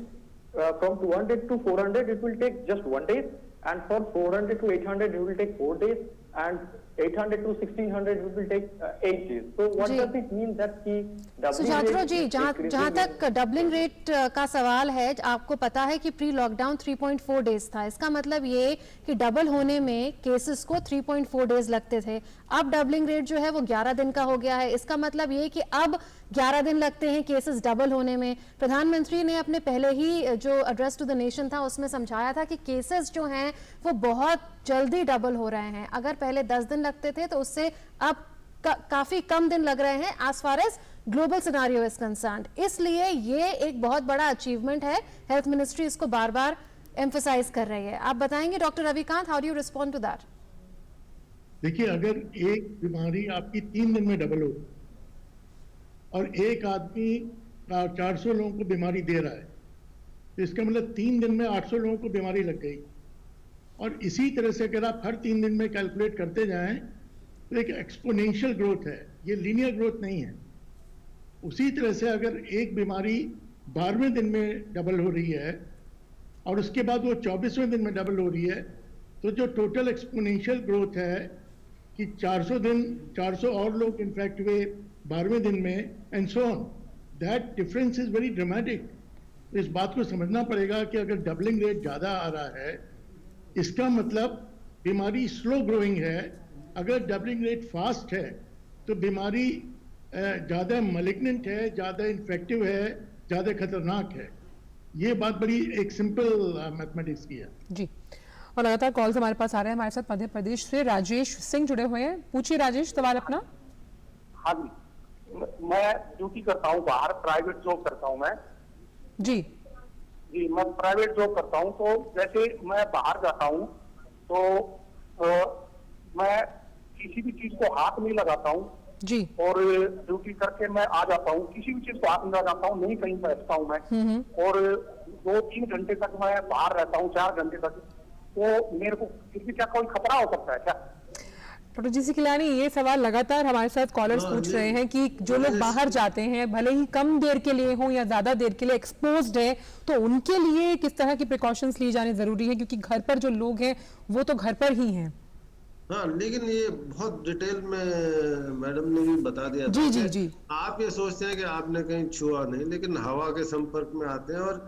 from 200 to 400 it will take just 1 day, and for 400 to 800 it will take 4 days, and 800 to 1600 it will take 8 days. So what जी। does it mean that कि doubling Sujatro rate ji, is जहाँ increasing तक doubling rate का सवाल है, आपको पता है कि प्री लॉकडाउन 3.4 डेज था। इसका मतलब ये कि डबल होने में केसेस को 3.4 डेज लगते थे। अब डबलिंग रेट जो है वो 11 दिन का हो गया है। इसका मतलब ये कि अब 11 दिन लगते हैं केसेस डबल होने में। प्रधानमंत्री ने अपने पहले ही जो एड्रेस टू द नेशन था उसमें समझाया था कि केसेस जो हैं वो बहुत जल्दी डबल हो रहे हैं। अगर पहले 10 दिन लगते थे तो उससे अब काफी कम दिन लग रहे हैं as far as global scenario is concerned. इसलिए ये एक बहुत बड़ा अचीवमेंट है। हेल्थ मिनिस्ट्री इसको बार बार एम्फसाइज कर रही है। आप बताएंगे doctor Ravikant, how do you respond to that? देखिए, अगर एक बीमारी आपकी 3 दिन में डबल हो और एक आदमी 400 लोगों को बीमारी दे रहा है, तो इसका मतलब 3 दिन में 800 लोगों को बीमारी लग गई। और इसी तरह से अगर आप हर 3 दिन में कैलकुलेट करते जाएं तो एक एक्सपोनेंशियल ग्रोथ है, ये लीनियर ग्रोथ नहीं है। उसी तरह से अगर एक बीमारी 12वें दिन में डबल हो रही है और उसके बाद वो 24वें दिन में डबल हो रही है, तो जो टोटल एक्सपोनेंशियल ग्रोथ है कि 400 और लोग इन्फेक्ट हुए 12वें दिन में, and so on, that difference is very dramatic. तो इस बात को समझना पड़ेगा कि अगर डबलिंग रेट ज़्यादा आ रहा है, इसका मतलब बीमारी स्लो ग्रोइंग है। अगर डबलिंग रेट फास्ट है तो बीमारी ज़्यादा मलिग्नेंट है, ज़्यादा इन्फेक्टिव है, ज़्यादा खतरनाक है। ये बात बड़ी एक सिंपल मैथमेटिक्स की है। जी। और लगातार कॉल्स हमारे पास आ रहे हैं। हमारे साथ मध्य प्रदेश से राजेश सिंह जुड़े हुए हैं। पूछिए राजेश, सवाल अपना। हाँ जी, मैं ड्यूटी करता हूँ बाहर, प्राइवेट जॉब करता हूँ मैं। जी जी, मैं प्राइवेट जॉब करता हूँ। तो जैसे मैं बाहर जाता हूँ तो मैं किसी भी चीज को हाथ नहीं लगाता हूँ जी। और ड्यूटी करके मैं आ जाता हूँ, किसी भी चीज को हाथ नहीं लगाता हूँ, नहीं कहीं बैठता हूँ मैं। और 2-3 घंटे तक मैं बाहर रहता हूँ, 4 घंटे तक। तो मेरे को फिर भी क्या कोई खतरा हो सकता है क्या? डॉक्टर जी सी खिलानी, ये सवाल लगातार हमारे साथ कॉलर्स पूछ रहे हैं कि जो लोग बाहर जाते हैं, भले ही कम देर के लिए हो या ज्यादा देर के लिए एक्सपोज्ड है, तो उनके लिए किस तरह की प्रिकॉशंस ली जानी जरूरी है, क्योंकि घर पर जो लोग हैं वो तो घर पर ही हैं। हाँ, लेकिन ये बहुत डिटेल में मैडम ने भी बता दिया था। जी जी जी। आप ये सोचते हैं कि आपने कहीं छुआ नहीं, लेकिन हवा के संपर्क में आते हैं। और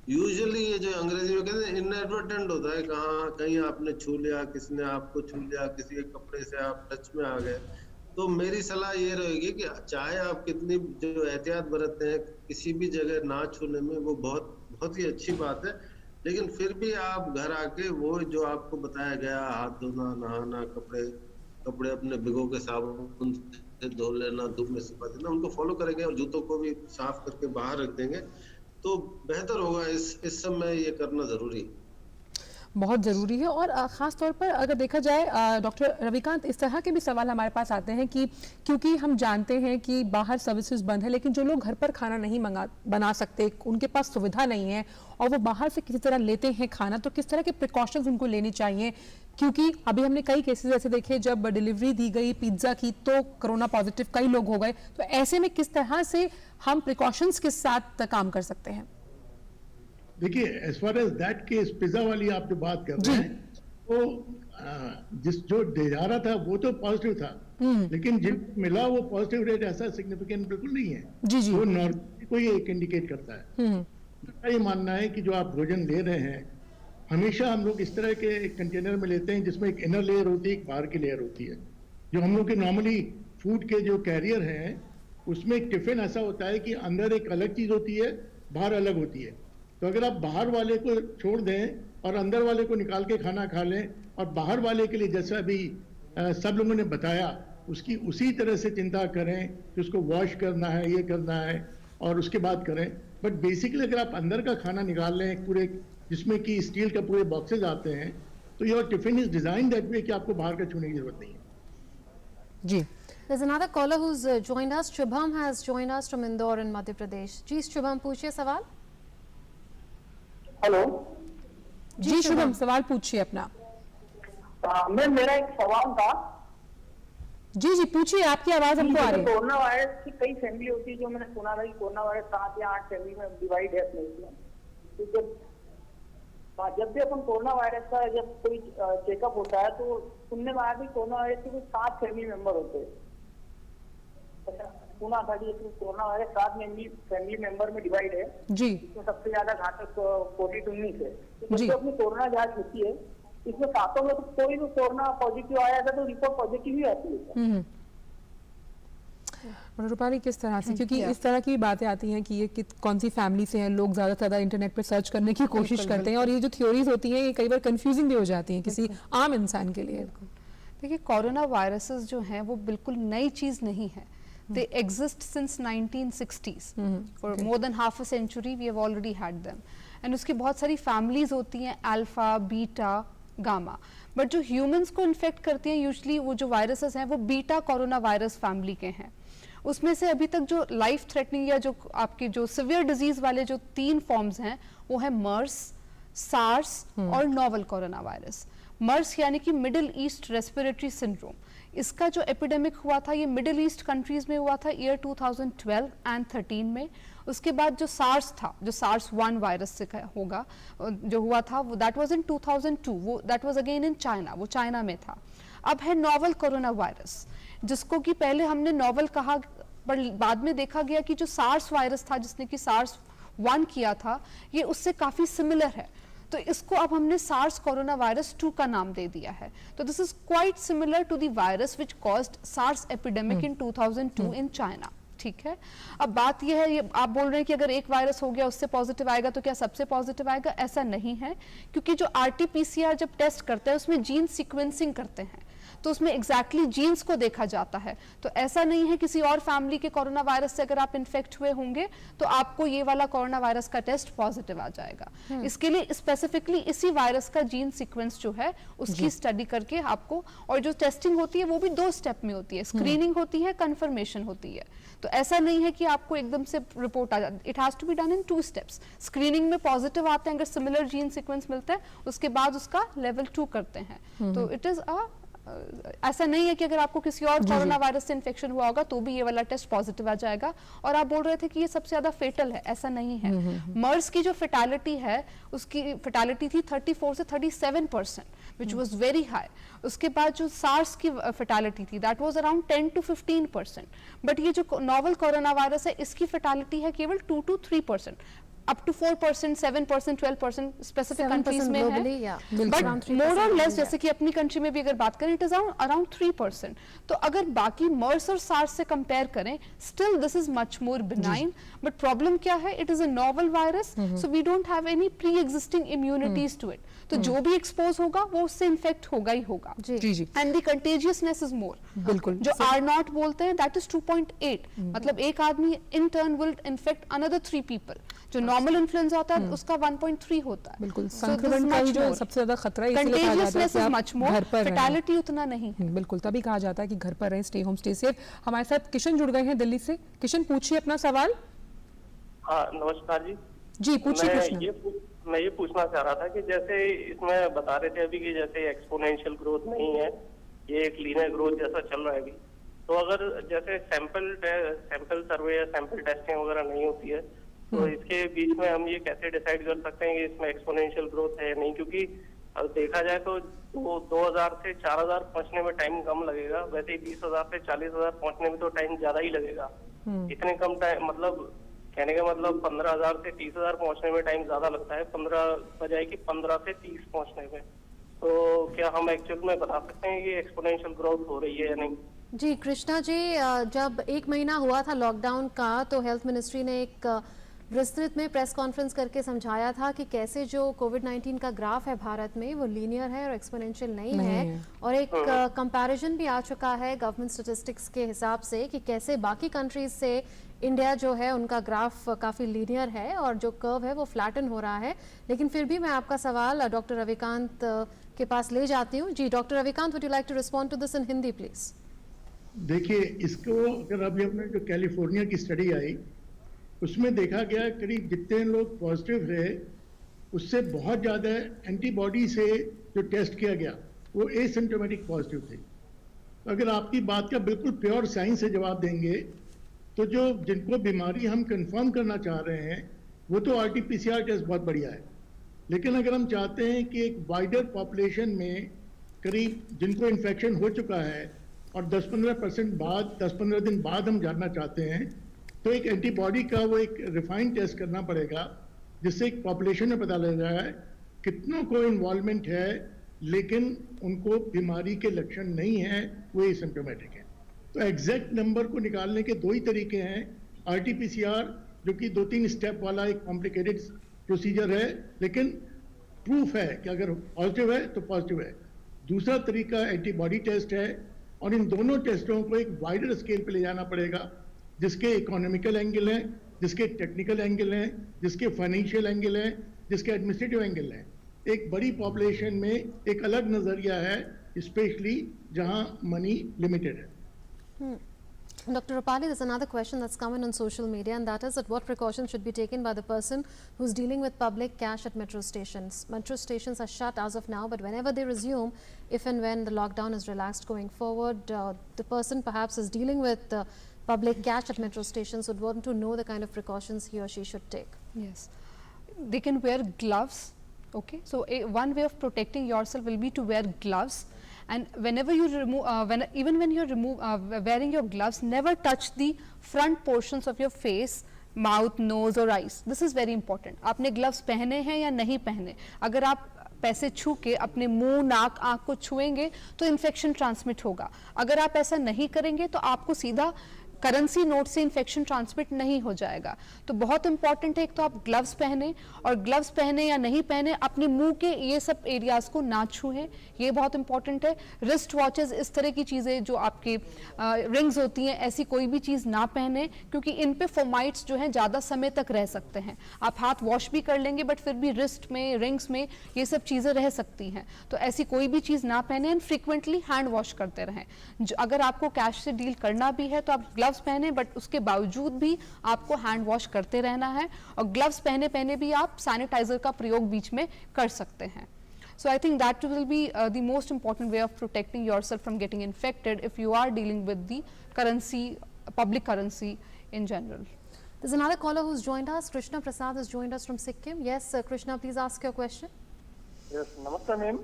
यूजुअली ये जो अंग्रेजी में कहते हैं इनएडवर्टेंट होता है, कहाँ कहीं आपने छू लिया, किसी ने आपको छू लिया, किसी के कपड़े से आप टच में आ गए, तो मेरी सलाह ये रहेगी कि चाहे आप कितनी जो एहतियात बरतते हैं किसी भी जगह ना छूने में, वो बहुत बहुत ही अच्छी बात है, लेकिन फिर भी आप घर आके वो जो आपको बताया गया, हाथ धोना, नहाना, कपड़े अपने भिगो के साबुन से धो लेना, धूप में सुखा देना, उनको फॉलो करेंगे और जूतों को भी साफ करके बाहर रख देंगे तो बेहतर होगा। इस समय ये करना जरूरी है, बहुत ज़रूरी है। और ख़ास तौर पर अगर देखा जाए डॉक्टर रविकांत, इस तरह के भी सवाल हमारे पास आते हैं कि क्योंकि हम जानते हैं कि बाहर सर्विसेज बंद है, लेकिन जो लोग घर पर खाना नहीं बना सकते, उनके पास सुविधा नहीं है और वो बाहर से किसी तरह लेते हैं खाना, तो किस तरह के प्रिकॉशंस उनको लेनी चाहिए? क्योंकि अभी हमने कई केसेस ऐसे देखे जब डिलीवरी दी गई पिज्ज़ा की तो कोरोना पॉजिटिव कई लोग हो गए, तो ऐसे में किस तरह से हम प्रिकॉशंस के साथ काम कर सकते हैं? देखिए, as far as that case, pizza वाली आप जो बात कर रहे हैं, वो जो दे जा रहा था वो तो पॉजिटिव था, लेकिन जिनको मिला वो पॉजिटिव रेट ऐसा सिग्निफिकेंट बिल्कुल नहीं है। जी। वो नॉर्मली को ये एक इंडिकेट करता है। मेरा ये मानना है कि जो आप भोजन ले रहे हैं, हमेशा हम लोग इस तरह के कंटेनर में लेते हैं जिसमें एक इनर लेयर होती है, एक बाहर की लेयर होती है। जो हम लोग के नॉर्मली फूड के जो कैरियर हैं, उसमें एक टिफिन ऐसा होता है कि अंदर एक अलग चीज होती है, बाहर अलग होती है। तो अगर आप बाहर वाले को छोड़ दें और अंदर वाले को निकाल के खाना खा लें, और बाहर वाले के लिए जैसा अभी सब लोगों ने बताया उसकी उसी तरह से चिंता करें कि उसको वॉश करना है, ये करना है और उसके बाद करें। बट बेसिकली अगर आप अंदर का खाना निकाल लें पूरे, जिसमें कि स्टील के पूरे बॉक्सेज आते हैं, तो your tiffin is design that way कि आपको बाहर का छूने की जरूरत नहीं है। जी, There's another caller who's joined us. Shubham has joined us from Indore in Madhya Pradesh. जी शुभम, पूछिए सवाल। हेलो जी शुभम, सवाल पूछिए अपना। मैम, मेरा एक सवाल था। जी पूछिए, आपकी आवाज हमको आ रही है। कोरोना वायरस की कई फैमिली होती है, जो मैंने सुना था कि कोरोना वायरस 7 या 8 फैमिली में डिवाइड है अपने इसमें। तो जब भी अपन कोरोना वायरस का जब कोई चेकअप होता है तो सुनने में आया कि कोरोना वायरस के कुछ 7 फैमिली मेंबर होते हैं। सुना था कि कोरोना वायरस 7 फैमिली मेंबर में डिवाइड है जी। इसमें सबसे ज्यादा घातक कोविड-19 है। तो जी। जब अपनी कोरोना जांच होती है, इसमें 7 में तो कोई भी कोरोना पॉजिटिव आया था तो रिपोर्ट पॉजिटिव ही आती है। रूपाली, किस तरह से, क्योंकि इस तरह की बातें आती हैं कि ये कौन सी फैमिली से हैं, लोग ज़्यादा से ज़्यादा इंटरनेट पर सर्च करने की कोशिश करते हैं और ये जो थ्योरीज होती हैं ये कई बार कंफ्यूजिंग भी हो जाती हैं किसी आम इंसान के लिए। देखिए, कोरोना वायरसेस जो हैं वो बिल्कुल नई चीज़ नहीं है। They exist since 1960s. For more than half a century we have already had them. And उसकी बहुत सारी families होती हैं, अल्फा, बीटा, गामा। बट जो ह्यूमंस को इन्फेक्ट करती हैं यूजुअली वो जो वायरसेस हैं वो बीटा कोरोना वायरस फैमिली के हैं। उसमें से अभी तक जो लाइफ थ्रेटनिंग या जो आपके जो सिवियर डिजीज वाले जो 3 फॉर्म्स हैं वो है मर्स, सार्स और नोवल कोरोना वायरस। मर्स यानी कि मिडिल ईस्ट रेस्पिरेटरी सिंड्रोम, इसका जो एपिडेमिक हुआ था ये मिडिल ईस्ट कंट्रीज में हुआ था ईयर 2012 एंड 13 में। उसके बाद जो सार्स था, जो सार्स 1 वायरस से होगा जो हुआ था वो दैट वाज इन 2002, वो that was again in China, वो चाइना में था। अब है नोवल कोरोना वायरस, जिसको कि पहले हमने नोवल कहा पर बाद में देखा गया कि जो सार्स वायरस था जिसने कि सार्स 1 किया था ये उससे काफ़ी सिमिलर है, तो इसको अब हमने सार्स कोरोना वायरस 2 का नाम दे दिया है। तो this is quite similar to the virus which caused SARS epidemic in 2002 in China. ठीक है, अब बात यह है, ये आप बोल रहे हैं कि अगर एक वायरस हो गया उससे पॉजिटिव आएगा तो क्या सबसे पॉजिटिव आएगा? ऐसा नहीं है, क्योंकि जो RT-PCR जब टेस्ट करते हैं उसमें जीन सीक्वेंसिंग करते हैं तो उसमें एग्जैक्टली जीन्स को देखा जाता है। तो ऐसा नहीं है किसी और फैमिली के कोरोना वायरस से अगर आप इन्फेक्ट हुए होंगे तो आपको ये वाला कोरोना वायरस का टेस्ट पॉजिटिव आ जाएगा। इसके लिए स्पेसिफिकली इसी वायरस का जीन सीक्वेंस जो है उसकी स्टडी करके आपको, और जो टेस्टिंग होती है वो भी 2 स्टेप में होती है, स्क्रीनिंग होती है, कंफर्मेशन होती है। तो ऐसा नहीं है कि आपको एकदम से रिपोर्ट आ जाए, it has to be done in 2 steps. Screening में पॉजिटिव आते हैं, अगर सिमिलर जीन सीक्वेंस मिलता है उसके बाद उसका लेवल 2 करते हैं। तो इट इज ऐसा नहीं है कि अगर आपको किसी और कोरोना वायरस से इन्फेक्शन हुआ होगा तो भी ये वाला टेस्ट पॉजिटिव आ जाएगा। और आप बोल रहे थे कि ये सबसे ज्यादा फेटल है, ऐसा नहीं है। मर्स की जो फेटालिटी है उसकी फेटालिटी थी 34 से 37%, विच वाज वेरी हाई। उसके बाद जो सार्स की फेटालिटी थी that was around 10 to 15%। But ये जो नोवल कोरोना वायरस है इसकी फेटालिटी है केवल 2 to 3%। up to 4%, 7%, 12% specific 7% countries में globally, है, yeah. but Around 3% more or less globally, जैसे कि अपनी कंट्री में भी अगर बात करें, it is around 3%. तो अगर बाकी मर्स और सार्स से कंपेयर करें, still this is much more benign, but problem क्या है, it is a novel virus, so we don't have any pre-existing immunities to it. तो जो भी एक्सपोज होगा वो उससे इन्फेक्ट होगा ही होगा, जी जी, एंड द कंटेजियसनेस इज मोर. बिल्कुल. जो आर नॉट बोलते हैं दैट इज 2.8, मतलब एक आदमी in turn will infect another 3 people. जो नॉर्मल इन्फ्लुएंजा होता है उसका 1.3 होता है. बिल्कुल. संक्रमण का जो सबसे ज्यादा खतरा है, इसलिए कहा जाता है कि आप घर पर रहें. फैटेलिटी उतना नहीं है. बिल्कुल, तभी कहा जाता है कि घर पर रहें, स्टे होम, स्टे सेफ. हमारे साथ किशन जुड़ गए हैं दिल्ली से. किशन, पूछिए अपना सवाल. हाँ, नमस्कार जी. जी, पूछिए प्रश्न. मैं ये पूछना चाह रहा था कि जैसे इसमें बता रहे थे अभी कि जैसे एक्सपोनेंशियल ग्रोथ नहीं है, ये एक लीनियर ग्रोथ जैसा चल रहा है अभी, तो अगर जैसे सैंपल सर्वे या सैंपल टेस्टिंग वगैरह नहीं होती है, तो इसके बीच में हम ये कैसे डिसाइड कर सकते हैं कि इसमें एक्सपोनेंशियल ग्रोथ है या नहीं? क्योंकि अगर देखा जाए तो 2000 से 4000 पहुंचने में टाइम कम लगेगा, वैसे ही 20,000 से 40,000 पहुंचने में तो टाइम ज्यादा ही लगेगा. इतने कम टाइम, मतलब कहने का मतलब 15,000 से 30,000 पहुंचने में टाइम ज्यादा लगता है, 15 बजाय कि 15 से 30 पहुंचने में. तो क्या हम एक्चुअल में बता सकते हैं कि एक्सपोनेंशियल ग्रोथ हो रही है या नहीं? जी कृष्णा जी, जब 1 महीना हुआ था लॉकडाउन का, तो हेल्थ मिनिस्ट्री ने एक विस्तृत में प्रेस कॉन्फ्रेंस करके समझाया था कि कैसे जो कोविड-19 का ग्राफ है भारत में वो लीनियर है और एक्सपोनेंशियल नहीं है. और एक कंपैरिजन भी आ चुका है गवर्नमेंट स्टैटिस्टिक्स के हिसाब से कि कैसे बाकी कंट्रीज से इंडिया जो है उनका ग्राफ काफ़ी लीनियर है और जो कर्व है वो फ्लैटन हो रहा है. लेकिन फिर भी मैं आपका सवाल डॉक्टर रविकांत के पास ले जाती हूँ. जी doctor Ravikant, would you like to respond to this in Hindi please? देखिए, इसको अगर अभी अपने जो कैलिफोर्निया की स्टडी आई उसमें देखा गया करीब जितने लोग पॉजिटिव रहे उससे बहुत ज़्यादा एंटीबॉडी से जो टेस्ट किया गया वो एसिम्प्टोमेटिक पॉजिटिव थे. अगर आपकी बात का बिल्कुल प्योर साइंस से जवाब देंगे तो जो जिनको बीमारी हम कंफर्म करना चाह रहे हैं वो तो RT-PCR टेस्ट बहुत बढ़िया है. लेकिन अगर हम चाहते हैं कि एक वाइडर पॉपुलेशन में करीब जिनको इन्फेक्शन हो चुका है और 10-15% बाद 10-15 दिन बाद हम जानना चाहते हैं, तो एक एंटीबॉडी का वो एक रिफाइंड टेस्ट करना पड़ेगा जिससे एक पॉपुलेशन में पता लग रहा है कितनों को इन्वॉल्वमेंट है लेकिन उनको बीमारी के लक्षण नहीं है, वो एसिम्प्टोमेटिक है. तो एग्जैक्ट नंबर को निकालने के 2 ही तरीके हैं. RT-PCR जो कि 2-3 स्टेप वाला एक कॉम्प्लिकेटेड प्रोसीजर है, लेकिन प्रूफ है कि अगर पॉजिटिव है तो पॉजिटिव है. दूसरा तरीका एंटीबॉडी टेस्ट है और इन दोनों टेस्टों को एक वाइडर स्केल पे ले जाना पड़ेगा जिसके इकोनॉमिकल एंगल हैं, जिसके टेक्निकल एंगल हैं, जिसके फाइनेंशियल एंगल हैं, जिसके एडमिनिस्ट्रेटिव एंगल हैं. एक बड़ी पॉपुलेशन में एक अलग नजरिया है, स्पेशली जहां मनी लिमिटेड है. Dr. Rupali, there's another question that's come in on social media, and that is that what precautions should be taken by the person who's dealing with public cash at metro stations? Metro stations are shut as of now, but whenever they resume, if and when the lockdown is relaxed going forward, the person perhaps is dealing with public cash at metro stations would want to know the kind of precautions he or she should take. Yes, they can wear gloves. Okay, so one way of protecting yourself will be to wear gloves. And whenever you remove, even when you're wearing your gloves, never touch the front portions of your face, mouth, nose or eyes. This is very important. आपने gloves पहने हैं या नहीं पहने, अगर आप पैसे छू के अपने मुंह, नाक, आंख को छुएंगे तो इन्फेक्शन ट्रांसमिट होगा. अगर आप ऐसा नहीं करेंगे तो आपको सीधा करेंसी नोट से इन्फेक्शन ट्रांसमिट नहीं हो जाएगा. तो बहुत इंपॉर्टेंट है, एक तो आप ग्लव्स पहने, और ग्लव्स पहने या नहीं पहने अपने मुंह के ये सब एरियाज को ना छुएं, ये बहुत इंपॉर्टेंट है. रिस्ट वॉचेस, इस तरह की चीज़ें जो आपकी रिंग्स होती हैं, ऐसी कोई भी चीज़ ना पहने क्योंकि इन पे फोमाइट्स जो हैं ज़्यादा समय तक रह सकते हैं. आप हाथ वॉश भी कर लेंगे बट फिर भी रिस्ट में, रिंग्स में ये सब चीज़ें रह सकती हैं. तो ऐसी कोई भी चीज़ ना पहने एंड फ्रीक्वेंटली हैंड वॉश करते रहें. अगर आपको कैश से डील करना भी है तो आप ग्लव्स पहने, बट उसके बावजूद भी आपको हैंड वॉश करते रहना है, और ग्लव्स पहने भी आप सैनिटाइजर का प्रयोग बीच में कर सकते हैं. So I think that will be the most important way of protecting yourself from getting infected if you are dealing with the currency, public currency in general. There's another caller who's joined us. Krishna Prasad has joined us from Sikkim. Yes, Krishna, please ask your question. Yes, नमस्ते ma'am.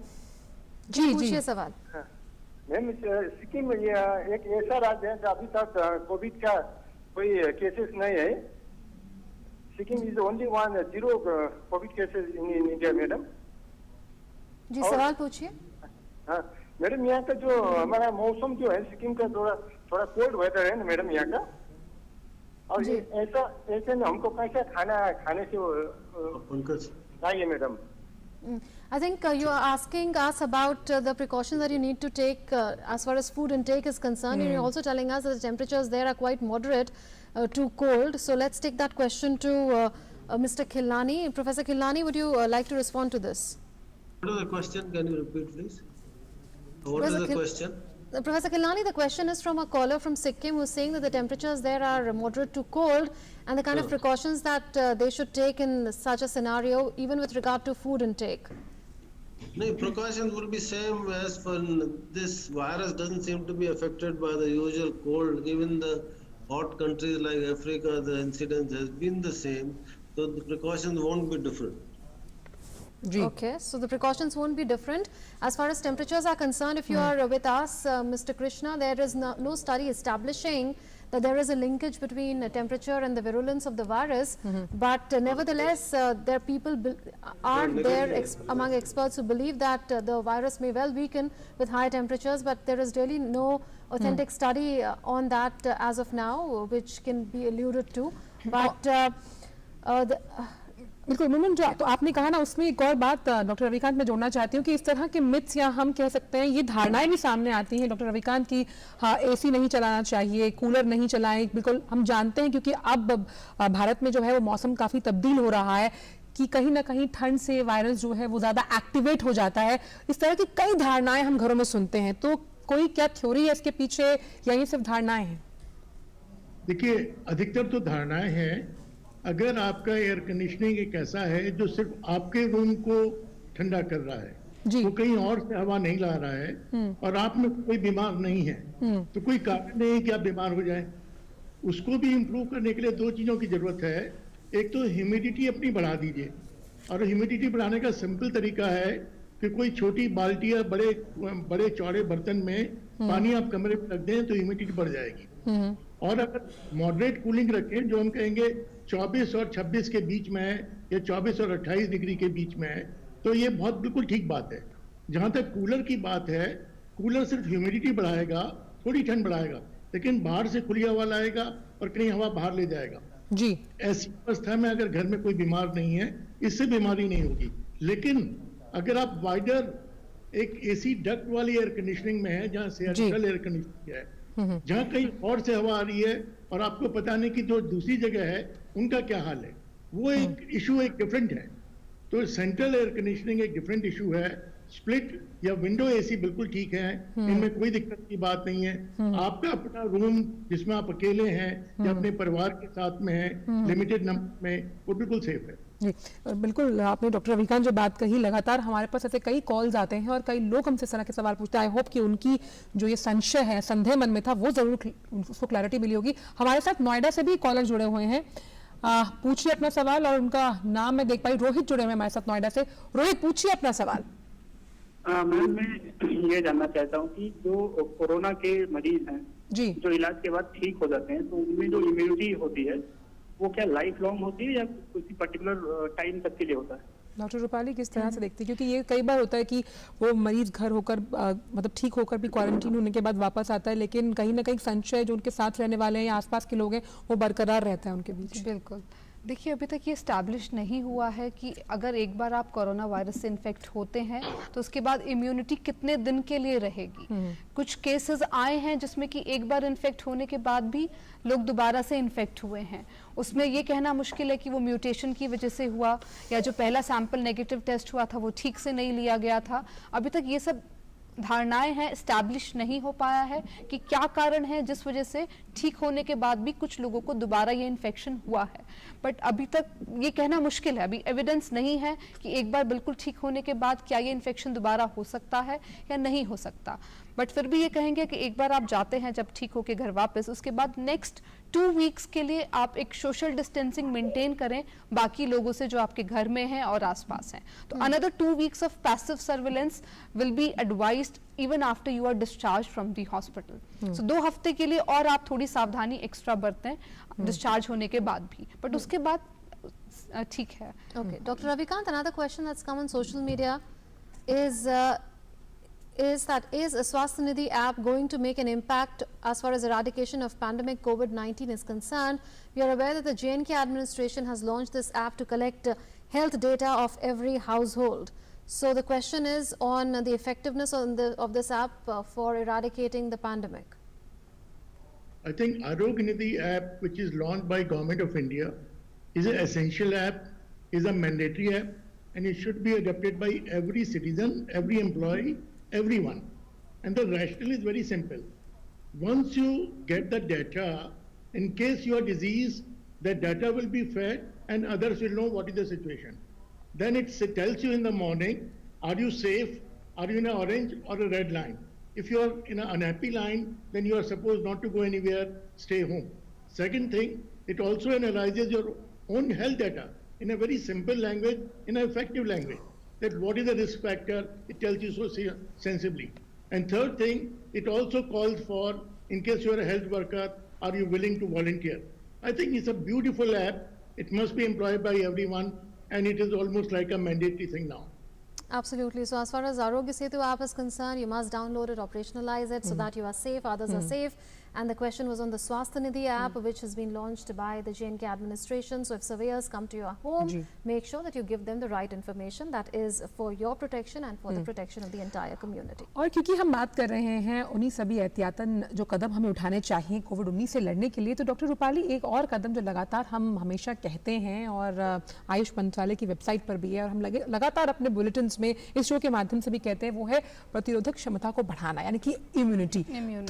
जी पूछिए सवाल. Ma'am, Sikkim एक ऐसा राज्य है जहाँ अभी तक कोविड का कोई केसेस नहीं है. Sikkim is only one zero COVID cases in India, madam. जी सवाल पूछिए। हाँ मैडम, यहाँ का जो हमारा मौसम जो है सिक्किम का थोड़ा कोल्ड वेदर है ना मैडम यहाँ का, और जी। ऐसे में हमको कैसा खाने से पंकज चाहिए madam? I think you are asking us about the precautions that you need to take as far as food intake is concerned. You're also telling us that the temperatures there are quite moderate to cold. So let's take that question to Mr. Khilani. Professor Khilani, would you like to respond to this? What is the question? Can you repeat, please? What is Professor the Khil- question? Professor Khilani, the question is from a caller from Sikkim who's saying that the temperatures there are moderate to cold, and the kind of precautions that they should take in such a scenario, even with regard to food intake. No, precautions will be same as for this virus doesn't seem to be affected by the usual cold. Even the hot countries like Africa, the incidence has been the same, so the precautions won't be different. Okay, so the precautions won't be different. As far as temperatures are concerned, if you are with us, Mr. Krishna, there is no study establishing that there is a linkage between temperature and the virulence of the virus, but nevertheless, there are people among experts who believe that the virus may well weaken with high temperatures, but there is really no authentic study on that as of now, which can be alluded to. But बिल्कुल मुनमुन, जो तो आपने कहा ना, उसमें एक और बात डॉक्टर रविकांत मैं जोड़ना चाहती हूँ कि इस तरह के मिथ्स या हम कह सकते हैं ये धारणाएं भी सामने आती हैं डॉक्टर रविकांत की, हाँ एसी नहीं चलाना चाहिए, कूलर नहीं चलाएं। बिल्कुल हम जानते हैं क्योंकि अब भारत में जो है वो मौसम काफ़ी तब्दील हो रहा है कि कहीं ना कहीं ठंड से वायरस जो है वो ज़्यादा एक्टिवेट हो जाता है। इस तरह की कई धारणाएं हम घरों में सुनते हैं, तो कोई क्या थ्योरी है इसके पीछे या ये सिर्फ धारणाएं हैं? देखिए, अधिकतर तो धारणाएं हैं। अगर आपका एयर कंडीशनिंग एक ऐसा है जो सिर्फ आपके रूम को ठंडा कर रहा है, वो कहीं और से हवा नहीं ला रहा है और आप में कोई बीमार नहीं है, तो कोई कारण नहीं है कि आप बीमार हो जाएं। उसको भी इम्प्रूव करने के लिए दो चीज़ों की ज़रूरत है। एक तो ह्यूमिडिटी अपनी बढ़ा दीजिए, और ह्यूमिडिटी बढ़ाने का सिंपल तरीका है कि कोई छोटी बाल्टी या बड़े चौड़े बर्तन में पानी आप कमरे में रख दें तो ह्यूमिडिटी बढ़ जाएगी। और अगर मॉडरेट कूलिंग रखें, जो हम कहेंगे 24 और 26 के बीच में है या 24 और 28 डिग्री के बीच में है, तो ये बहुत बिल्कुल ठीक बात है। जहाँ तक कूलर की बात है, कूलर सिर्फ ह्यूमिडिटी बढ़ाएगा, थोड़ी ठंड बढ़ाएगा, लेकिन बाहर से खुली हवा लाएगा और कहीं हवा बाहर ले जाएगा जी। ऐसी अवस्था में अगर घर में कोई बीमार नहीं है, इससे बीमारी नहीं होगी। लेकिन अगर आप वाइडर एक एसी डक्ट वाली एयर कंडीशनिंग में है, जहाँ सेंट्रल एयर कंडीशनिंग है, जहाँ कहीं और से हवा आ रही है और आपको पता नहीं कि जो दूसरी जगह है उनका क्या हाल है, वो एक इशू एक डिफरेंट है। तो सेंट्रल एयर कंडीशनिंग एक डिफरेंट इशू है। स्प्लिट या विंडो एसी बिल्कुल ठीक है, इनमें कोई दिक्कत की बात नहीं है। आपका अपना रूम जिसमें आप अकेले हैं या अपने परिवार के साथ में हैं, लिमिटेड नंबर में, वो बिल्कुल सेफ है जी। बिल्कुल आपने डॉक्टर रविकांत जो बात कही, लगातार हमारे पास ऐसे कई कॉल्स आते हैं और कई लोग हमसे इस तरह के सवाल पूछते हैं। आई होप कि उनकी जो ये संशय है, संदेह मन में था, वो जरूर उसको क्लैरिटी मिली होगी। हमारे साथ नोएडा से भी कॉलर जुड़े हुए हैं, पूछिए अपना सवाल। और उनका नाम मैं देख पाई, रोहित जुड़े हुए हमारे साथ नोएडा से। रोहित, पूछिए अपना सवाल। मैम, मैं ये जानना चाहता हूँ कि जो कोरोना के मरीज हैं जी, जो इलाज के बाद ठीक हो जाते हैं, तो उनमें जो इम्यूनिटी होती है वो क्या लाइफ लॉन्ग होती है या किसी पर्टिकुलर टाइम तक के लिए होता है? डॉक्टर रूपाली किस तरह से देखती है, क्योंकि ये कई बार होता है कि वो मरीज घर होकर मतलब ठीक होकर भी क्वारंटीन होने के बाद वापस आता है, लेकिन कहीं ना कहीं संशय जो उनके साथ रहने वाले हैं या आसपास के लोग हैं वो बरकरार रहता है उनके बीच। बिल्कुल, देखिए अभी तक ये इस्टेब्लिश नहीं हुआ है कि अगर एक बार आप कोरोना वायरस से इन्फेक्ट होते हैं तो उसके बाद इम्यूनिटी कितने दिन के लिए रहेगी। कुछ केसेस आए हैं जिसमें कि एक बार इन्फेक्ट होने के बाद भी लोग दोबारा से इन्फेक्ट हुए हैं। उसमें ये कहना मुश्किल है कि वो म्यूटेशन की वजह से हुआ या जो पहला सैंपल नेगेटिव टेस्ट हुआ था वो ठीक से नहीं लिया गया था। अभी तक ये सब धारणाएं हैं, इस्टेब्लिश नहीं हो पाया है कि क्या कारण है जिस वजह से ठीक होने के बाद भी कुछ लोगों को दोबारा ये इन्फेक्शन हुआ है। बट अभी तक ये कहना मुश्किल है, अभी एविडेंस नहीं है कि एक बार बिल्कुल ठीक होने के बाद क्या ये इन्फेक्शन दोबारा हो सकता है या नहीं हो सकता। बट फिर भी ये कहेंगे कि एक बार आप जाते हैं जब ठीक होके घर वापस, उसके बाद नेक्स्ट 2 वीक्स के लिए आप एक सोशल डिस्टेंसिंग मेंटेन करें बाकी लोगों से जो आपके घर में हैं और आसपास हैं। तो another 2 weeks of passive surveillance will be advised even after you are discharge from the hospital. So 2 हफ्ते के लिए और आप थोड़ी सावधानी एक्स्ट्रा बरतें डिस्चार्ज होने के बाद भी। बट उसके बाद ठीक है। Okay, Dr. Ravikant, another question that's come on social media is is Swasthya Nidhi app going to make an impact as far as eradication of pandemic COVID-19 is concerned? We are aware that the J&K administration has launched this app to collect health data of every household. So the question is on the effectiveness of this app for eradicating the pandemic. I think Arogya Nidhi app, which is launched by Government of India, is an essential app, is a mandatory app, and it should be adopted by every citizen, every employee, everyone. And the rationale is very simple. Once you get the data, in case you are diseased, the data will be fed and others will know what is the situation. Then it tells you in the morning, are you safe? Are you in an orange or a red line? If you are in an unhappy line, then you are supposed not to go anywhere, stay home. Second thing, it also analyzes your own health data in a very simple language, in an effective language. That what is the risk factor, it tells you so sensibly. And third thing, it also calls for, in case you are a health worker, are you willing to volunteer? I think it's a beautiful app. It must be employed by everyone, and it is almost like a mandatory thing now. Absolutely. So as far as Arogya Setu app is concerned, you must download it, operationalize it so that you are safe, others are safe. And the question was on the Swasthya Nidhi app, which has been launched by the J&K administration. So if surveyors come to your home, make sure that you give them the right information that is for your protection and for the protection of the entire community. और क्योंकि हम बात कर रहे हैं उन्हीं सभी एहतियातन जो कदम हमें उठाने चाहिए कोविड-19 से लड़ने के लिए, तो डॉक्टर रूपाली एक और कदम जो लगातार हम हमेशा कहते हैं और आयुष मंत्रालय की वेबसाइट पर भी है और हम लगातार अपने बुलेटिन्स में इस शो के माध्यम से भी कहते हैं, वो है प्रतिरोधक क्षमता को बढ़ाना, यानी कि इम्यूनिटी।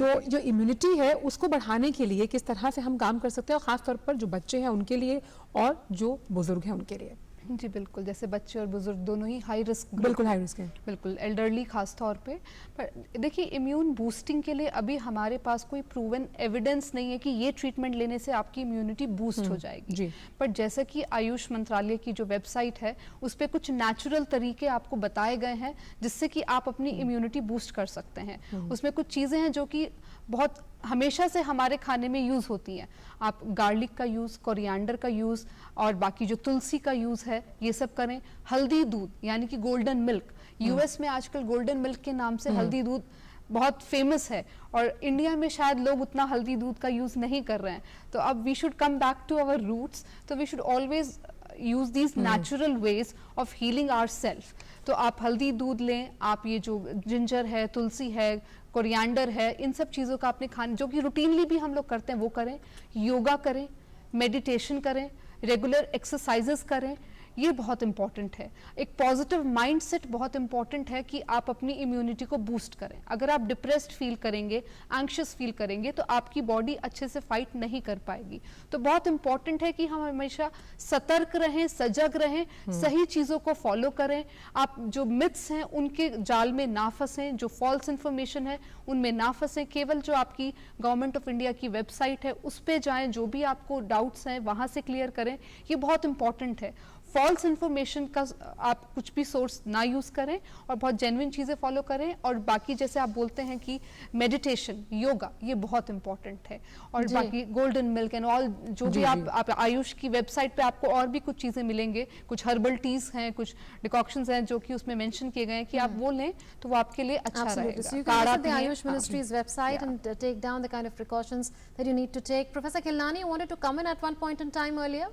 तो जो इम्यूनिटी है उसको बढ़ाने के लिए किस तरह से हम काम कर सकते हैं, और खास तौर पर जो बच्चे हैं उनके लिए और जो बुजुर्ग हैं उनके लिए। जी बिल्कुल, जैसे बच्चे और बुजुर्ग दोनों ही हाई रिस्क, बिल्कुल हाई रिस्क है, बिल्कुल एल्डरली खास तौर पे। पर देखिए इम्यून बूस्टिंग के लिए अभी हमारे पास कोई प्रूवन एविडेंस नहीं है कि ये ट्रीटमेंट लेने से आपकी इम्यूनिटी बूस्ट हो जाएगी। पर जैसे कि आयुष मंत्रालय की जो वेबसाइट है उस पर कुछ नेचुरल तरीके आपको बताए गए हैं जिससे कि आप अपनी इम्यूनिटी बूस्ट कर सकते हैं। उसमें कुछ चीज़ें हैं जो कि बहुत हमेशा से हमारे खाने में यूज़ होती हैं। आप गार्लिक का यूज़, कोरिएंडर का यूज़ और बाकी जो तुलसी का यूज़ है ये सब करें। हल्दी दूध यानी कि गोल्डन मिल्क, यूएस में आजकल गोल्डन मिल्क के नाम से हल्दी दूध बहुत फेमस है और इंडिया में शायद लोग उतना हल्दी दूध का यूज़ नहीं कर रहे हैं। तो अब we should come back to our roots, तो we should always use these natural ways of healing our self. तो आप हल्दी दूध लें, आप ये जो जिंजर है, तुलसी है, कोरिएंडर है, इन सब चीज़ों का अपने खाने जो कि रूटीनली भी हम लोग करते हैं वो करें। योगा करें, मेडिटेशन करें, रेगुलर एक्सरसाइजेस करें, ये बहुत इंपॉर्टेंट है। एक पॉजिटिव माइंडसेट बहुत इंपॉर्टेंट है कि आप अपनी इम्यूनिटी को बूस्ट करें। अगर आप डिप्रेस्ड फील करेंगे, एंग्शियस फील करेंगे तो आपकी बॉडी अच्छे से फाइट नहीं कर पाएगी। तो बहुत इंपॉर्टेंट है कि हम हमेशा सतर्क रहें, सजग रहें, सही चीज़ों को फॉलो करें। आप जो मिथ्स हैं उनके जाल में ना फंसें, जो फॉल्स इन्फॉर्मेशन है उनमें ना फंसें। केवल जो आपकी गवर्नमेंट ऑफ इंडिया की वेबसाइट है उस पर जाएँ, जो भी आपको डाउट्स हैं वहाँ से क्लियर करें, ये बहुत इंपॉर्टेंट है। फॉल्स इन्फॉर्मेशन का आप कुछ भी सोर्स ना यूज़ करें और बहुत जेन्युइन चीज़ें फॉलो करें। और बाकी जैसे आप बोलते हैं कि मेडिटेशन, योगा, ये बहुत इंपॉर्टेंट है। और बाकी गोल्डन मिल्क एंड ऑल जो भी आप आयुष की वेबसाइट पे आपको और भी कुछ चीज़ें मिलेंगे, कुछ हर्बल टीज हैं, कुछ डिकॉक्शंस हैं जो कि उसमें मेंशन किए गए हैं कि आप वो लें तो वो आपके लिए अच्छा रहेगा। So you can visit the Ayush Ministry's website and take down the kind of precautions that you need to take. Professor Khilnani wanted to come in at one point in time earlier.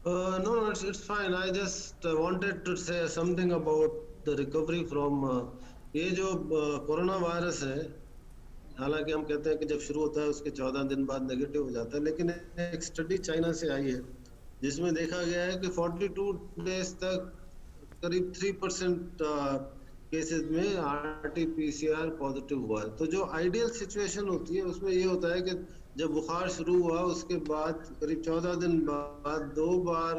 No, it's fine. I just wanted to say something about the recovery from ये जो corona virus है, हालांकि हम कहते हैं कि जब शुरू होता है उसके 14 दिन बाद नेगेटिव हो जाता है, लेकिन एक स्टडी चाइना से आई है जिसमें देखा गया है कि 42 डेज तक करीब 3% केसेस में RT-PCR पॉजिटिव हुआ है। तो जो आइडियल सिचुएशन होती है उसमें ये होता है कि जब बुखार शुरू हुआ उसके बाद करीब 14 दिन बाद 2 बार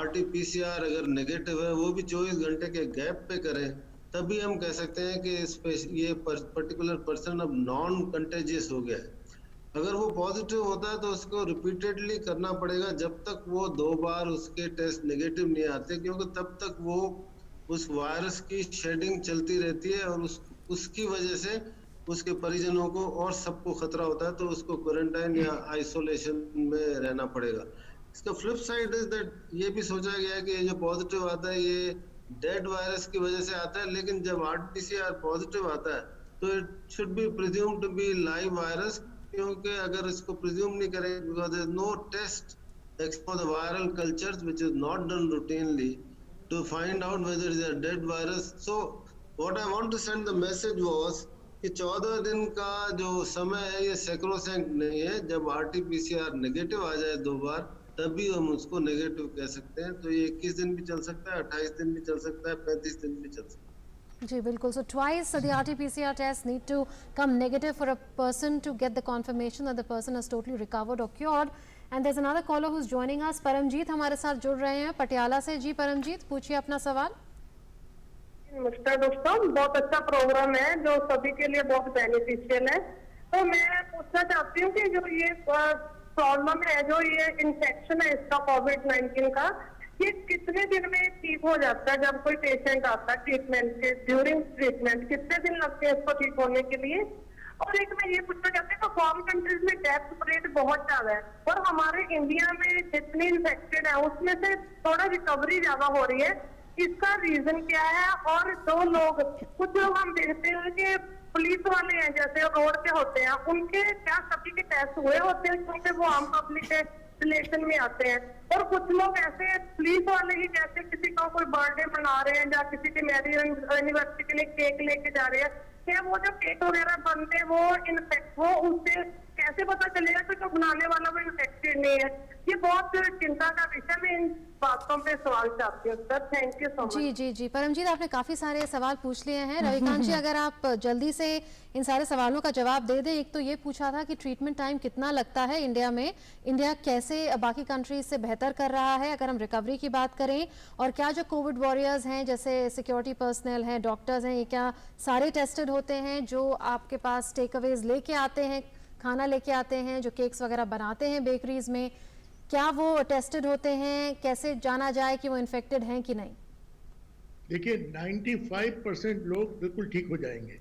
RT-PCR अगर नेगेटिव है, वो भी 24 घंटे के गैप पे करें, तभी हम कह सकते हैं कि ये पर्टिकुलर पर्सन अब नॉन कंटेजियस हो गया है। अगर वो पॉजिटिव होता है तो उसको रिपीटेडली करना पड़ेगा जब तक वो 2 बार उसके टेस्ट नेगेटिव नहीं आते, क्योंकि तब तक वो उस वायरस की शेडिंग चलती रहती है और उसकी वजह से उसके परिजनों को और सबको खतरा होता है, तो उसको क्वारंटाइन या आइसोलेशन में रहना पड़ेगा। इसका फ्लिप साइड इज दैट ये भी सोचा गया है कि ये जो पॉजिटिव आता है ये डेड वायरस की वजह से आता है, लेकिन जब आरटीपीसीआर पॉजिटिव आता है तो it should be presumed to be live virus, क्योंकि अगर इसको प्रिज्यूम नहीं करें, because there is no test for the viral cultures which is not done routinely to find out whether it is a dead virus. So what I want to send the message was कि 14 दिन का जो समय है ये sacrosanct नहीं है। जब RT-PCR नेगेटिव आ जाए 2 बार तभी हम उसको नेगेटिव कह सकते हैं। तो ये 21 दिन भी चल सकता है, 28 दिन भी चल सकता है, 35 दिन भी चल सकता है। जी बिल्कुल. So twice the RT-PCR test need to come negative for a person to get the confirmation that the person has totally recovered or cured. And there's another caller who's joining us. Paramjit हमारे साथ जुड़ रहे हैं पटियाला से. जी परमजीत, पूछिए अपना सवाल. नमस्कार दोस्तों, बहुत अच्छा प्रोग्राम है जो सभी के लिए बहुत बेनिफिशियल है. तो मैं पूछना चाहती हूँ कि जो ये प्रॉब्लम है, जो ये इन्फेक्शन है इसका कोविड-19 का, ये कितने दिन में ठीक हो जाता है? जब कोई पेशेंट आता है ट्रीटमेंट के ड्यूरिंग ट्रीटमेंट कितने दिन लगते हैं इसको ठीक होने के लिए? और एक मैं ये पूछना चाहती हूँ, फॉरेन कंट्रीज में डेथ रेट बहुत ज्यादा है और हमारे इंडिया में जितने इन्फेक्टेड है उसमें से थोड़ा रिकवरी ज्यादा हो रही है. इसका रीजन क्या है? और जो लोग, कुछ लोग हम देखते हैं कि पुलिस वाले हैं जैसे रोड पे होते हैं, उनके क्या सभी के टेस्ट हुए होते हैं क्योंकि वो आम पब्लिक के रिलेशन में आते हैं. और कुछ लोग ऐसे पुलिस वाले ही जैसे किसी का कोई बर्थडे मना रहे हैं या किसी के मैरिज एनिवर्सरी के लिए केक लेके जा रहे हैं, क्या वो जो केक वगैरह बनते हैं वो उससे कैसे पता चलेगा कि जो बनाने वाला वो इन्फेक्टेड नहीं है? ये बहुत चिंता का विषय. मैं इन बातों पे सवाल चाहती हूँ sir. Thank you so much. जी जी जी परमजीत, आपने काफ़ी सारे सवाल पूछ लिए हैं. रविकांत जी, अगर आप जल्दी से इन सारे सवालों का जवाब दे दें. एक तो ये पूछा था कि ट्रीटमेंट टाइम कितना लगता है इंडिया में, इंडिया कैसे बाकी कंट्रीज से बेहतर कर रहा है अगर हम रिकवरी की बात करें, और क्या जो कोविड वॉरियर्स हैं जैसे सिक्योरिटी पर्सनल हैं, डॉक्टर्स हैं, ये क्या सारे टेस्टेड होते हैं जो आपके पास टेक अवेज लेके आते हैं, खाना लेके आते हैं, जो केक्स वगैरह बनाते हैं बेकरीज में, क्या वो टेस्टेड होते हैं? कैसे जाना जाए कि वो इन्फेक्टेड हैं कि नहीं? देखिए 95% लोग बिल्कुल ठीक हो जाएंगे.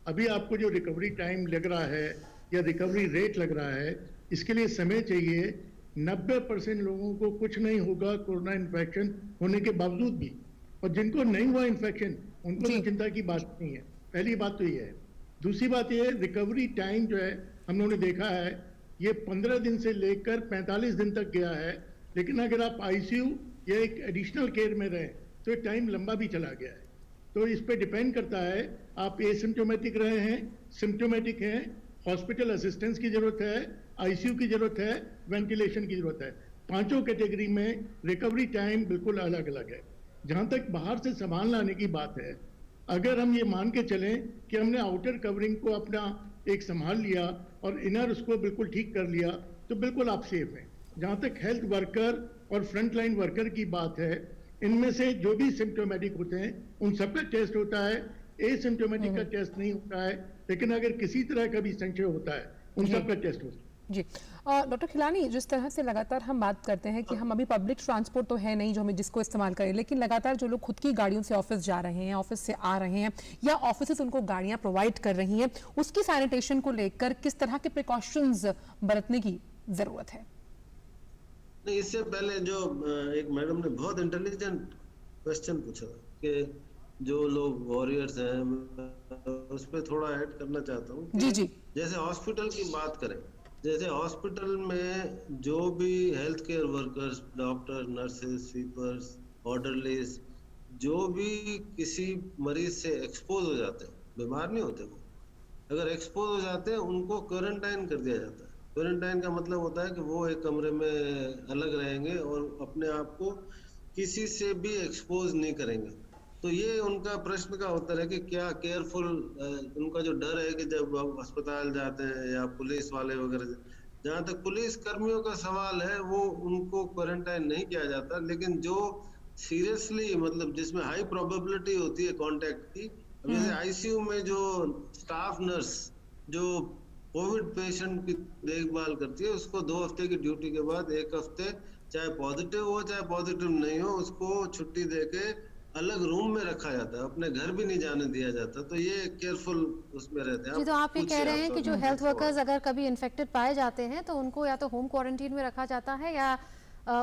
अभी आपको जो रिकवरी टाइम लग रहा है या रिकवरी रेट लग रहा है, इसके लिए समय चाहिए. 90% लोगों को कुछ नहीं होगा कोरोना इन्फेक्शन होने के बावजूद भी, और जिनको नहीं हुआ इन्फेक्शन उनको तो चिंता की बात नहीं है. पहली बात तो ये है. दूसरी बात ये है, रिकवरी टाइम जो है हम लोगों ने देखा है ये 15 दिन से लेकर 45 दिन तक गया है. लेकिन अगर आप आईसीयू या एक एडिशनल केयर में रहे तो ये टाइम लंबा भी चला गया है. तो इस पे डिपेंड करता है आप एसिम्प्टोमेटिक रहे हैं, सिम्प्टोमेटिक हैं, हॉस्पिटल असिस्टेंस की जरूरत है, आईसीयू की जरूरत है, वेंटिलेशन की जरूरत है. पांचों कैटेगरी में रिकवरी टाइम बिल्कुल अलग अलग है. जहां तक बाहर से सामान लाने की बात है, अगर हम ये मान के चलें कि हमने आउटर कवरिंग को अपना एक संभाल लिया और इनर उसको बिल्कुल ठीक कर लिया तो बिल्कुल आप सेफ हैं. जहां तक हेल्थ वर्कर और फ्रंट लाइन वर्कर की बात है, इनमें से जो भी सिम्प्टोमेटिक होते हैं उन सबका टेस्ट होता है. एसिम्प्टोमेटिक का टेस्ट नहीं होता है, लेकिन अगर किसी तरह का भी संशय होता है उन सबका टेस्ट होता है. जी डॉक्टर खिलानी, जिस तरह से लगातार हम बात करते हैं कि हम अभी पब्लिक ट्रांसपोर्ट तो है नहीं जो हमें जिसको इस्तेमाल करें, लेकिन लगातार जो लोग खुद की गाड़ियों से ऑफिस जा रहे हैं, ऑफिस से आ रहे हैं या ऑफिस उनको गाड़ियां प्रोवाइड कर रही हैं, उसकी सैनिटेशन को लेकर किस तरह के प्रिकॉशंस बरतने की जरूरत है? नहीं, इससे पहले जो एक मैडम ने बहुत इंटेलिजेंट क्वेश्चन पूछा कि जो लोग वॉरियर्स हैं, उस पर थोड़ा ऐड करना चाहता हूँ. जी जी. जैसे हॉस्पिटल की बात करें, जैसे हॉस्पिटल में जो भी health care workers, doctor, nurses, sweepers, orderlies, जो भी किसी मरीज से एक्सपोज हो जाते हैं, बीमार नहीं होते वो, अगर एक्सपोज हो जाते हैं उनको क्वारंटाइन कर दिया जाता है. क्वारंटाइन का मतलब होता है कि वो एक कमरे में अलग रहेंगे और अपने आप को किसी से भी एक्सपोज नहीं करेंगे. तो ये उनका प्रश्न का उत्तर है कि क्या केयरफुल, उनका जो डर है कि जब आप अस्पताल जाते हैं या पुलिस वाले वगैरह, जहाँ तक पुलिस कर्मियों का सवाल है वो उनको क्वारंटाइन नहीं किया जाता. लेकिन जो सीरियसली मतलब जिसमें हाई प्रोबेबिलिटी होती है कांटेक्ट की, जैसे आईसीयू में जो स्टाफ नर्स जो कोविड पेशेंट की देखभाल करती है, उसको 2 हफ्ते की ड्यूटी के बाद 1 हफ्ते चाहे पॉजिटिव हो चाहे पॉजिटिव नहीं हो, उसको छुट्टी देके अलग रूम में रखा जाता है, अपने घर भी नहीं जाने दिया जाता, तो ये केयरफुल उसमें रहते हैं। जी, तो आप ये पूछिए, कह रहे आप हैं कि जो सब- हेल्थ वर्कर्स अगर कभी इन्फेक्टेड पाए जाते हैं तो उनको या तो होम क्वारंटीन में रखा जाता है या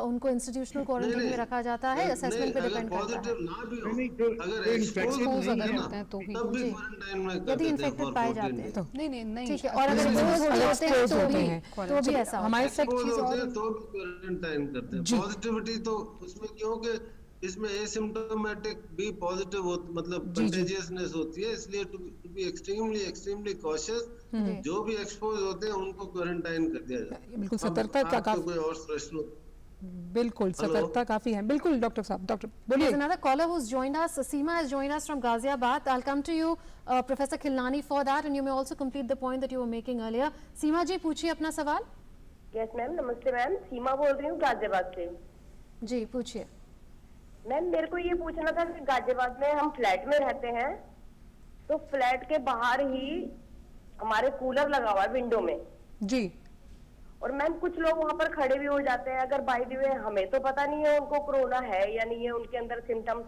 उनको इंस्टीट्यूशनल क्वारंटीन में रखा जाता है, असेसमेंट पे डिपेंड करता है। पॉजिटिव ना भी हो, नहीं, जो- अगर जो एक्सपोज infection नहीं नहीं है है ना, ना, तो ही। तब भी जी। क्वारंटाइन में यदि करते थे इन्फेक्टेड for पाए 14 जाते हैं days। तो नहीं ठीक है, और अगर नहीं, एक्सपोज हो नहीं, जाते हैं expose तो होते भी हैं। तो भी ऐसा होता हमारे है। साथ एक एक्सपोज चीज होते और हैं तो भी क्वारंटाइन करते हैं। जी। पॉजिटिविटी तो उसमें क्योंकि इसमें एसिम्प्टोमेटिक भी पॉजिटिव हो, मतलब जी, जी। कंटेजियसनेस होती है, इसलिए टू बी एक्सट्रीमली कॉशियस, जो भी एक्सपोज होते हैं उनको क्वारंटाइन कर दिया जाता है। बिल्कुल अब सतर्कता का आपको कोई और प्रश्न? बिल्कुल सतर्कता काफी है। बिल्कुल डॉक्टर साहब, डॉक्टर बोलिए। There's another caller who's joined us. Seema has joined us from Ghaziabad. I'll come to you, Professor Khilnani, for that, and you may also complete the point that you were making earlier. Seema जी, पूछिए अपना सवाल। Yes ma'am, नमस्ते ma'am, सीमा बोल रही हूँ गाजियाबाद से। जी, पूछिए। Ma'am मेरे को ये पूछना था कि गाजियाबाद में हम फ्लैट में रहते हैं, तो फ्लैट के बाहर ही हमारे कूलर लगा हुआ है विंडो में, जी। और मैम कुछ लोग वहाँ पर खड़े भी हो जाते हैं। अगर बाय द वे हमें तो पता नहीं है उनको कोरोना है या नहीं है, उनके अंदर सिम्टम्स,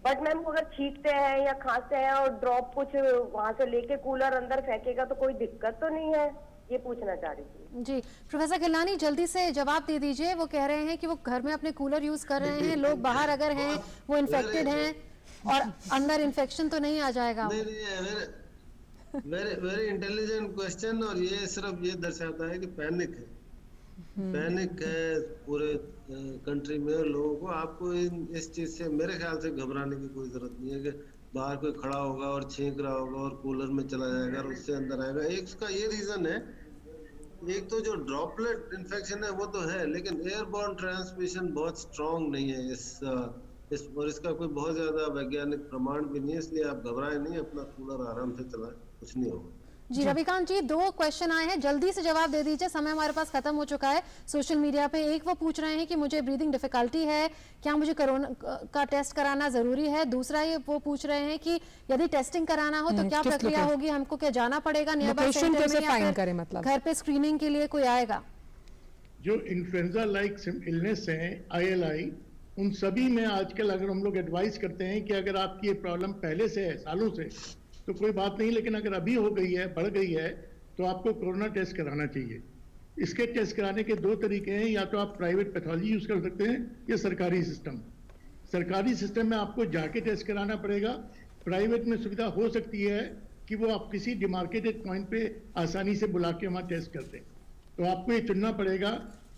बट मैम वो अगर छींकते हैं या खांसते हैं और ड्रॉप कुछ वहाँ से लेके कूलर अंदर फेंकेगा तो कोई दिक्कत तो नहीं है, ये पूछना चाह रही थी। जी, प्रोफेसर खिलानी जल्दी से जवाब दे दीजिए। वो कह रहे हैं कि वो घर में अपने कूलर यूज कर रहे हैं, लोग बाहर अगर हैं वो इन्फेक्टेड हैं और अंदर इन्फेक्शन तो नहीं आ जाएगा। नहीं, वेरी इंटेलिजेंट क्वेश्चन, और ये सिर्फ ये दर्शाता है कि पैनिक है पूरे कंट्री में लोगों को। आपको इस चीज से मेरे ख्याल से घबराने की कोई जरूरत नहीं है कि बाहर कोई खड़ा होगा और छींक रहा होगा और कूलर में चला जाएगा और उससे अंदर आएगा। एक उसका ये रीजन है, एक तो जो ड्रॉपलेट इन्फेक्शन है वो तो है, लेकिन एयरबॉर्न ट्रांसमिशन बहुत स्ट्रांग नहीं है और इसका कोई बहुत ज्यादा वैज्ञानिक प्रमाण भी नहीं है, इसलिए आप घबराएं नहीं, अपना कूलर आराम से चलाएं, कुछ नहीं होगा। जी रविकांत जी, 2 क्वेश्चन आए हैं, जल्दी से जवाब दे दीजिए, समय हमारे पास खत्म हो चुका है सोशल मीडिया पे। एक वो पूछ रहे हैं कि मुझे ब्रीदिंग डिफिकल्टी है, क्या मुझे कोरोना का टेस्ट कराना जरूरी है? दूसरा ये वो पूछ रहे हैं कि यदि टेस्टिंग कराना हो तो क्या प्रक्रिया होगी, हमको क्या जाना पड़ेगा नियर बाय लोकेशन सेंटर कैसे में या फाइंड फिर करें, मतलब घर पे स्क्रीनिंग के लिए कोई आएगा? जो इन्फ्लुएंजा लाइक इलनेस है, ILI, उन सभी में आजकल अगर हम लोग एडवाइस करते हैं कि अगर आपकी ये प्रॉब्लम पहले से है, सालों से, तो कोई बात नहीं, लेकिन अगर अभी हो गई है, बढ़ गई है, तो आपको कोरोना टेस्ट कराना चाहिए। इसके टेस्ट कराने के 2 तरीके हैं, या तो आप प्राइवेट पैथोलॉजी यूज कर सकते हैं या सरकारी सिस्टम। सरकारी सिस्टम में आपको जाके टेस्ट कराना पड़ेगा। प्राइवेट में सुविधा हो सकती है कि वो आप किसी डिमार्केटेड पॉइंट पे आसानी से बुला के वहाँ टेस्ट कर दें। तो आपको ये चुनना पड़ेगा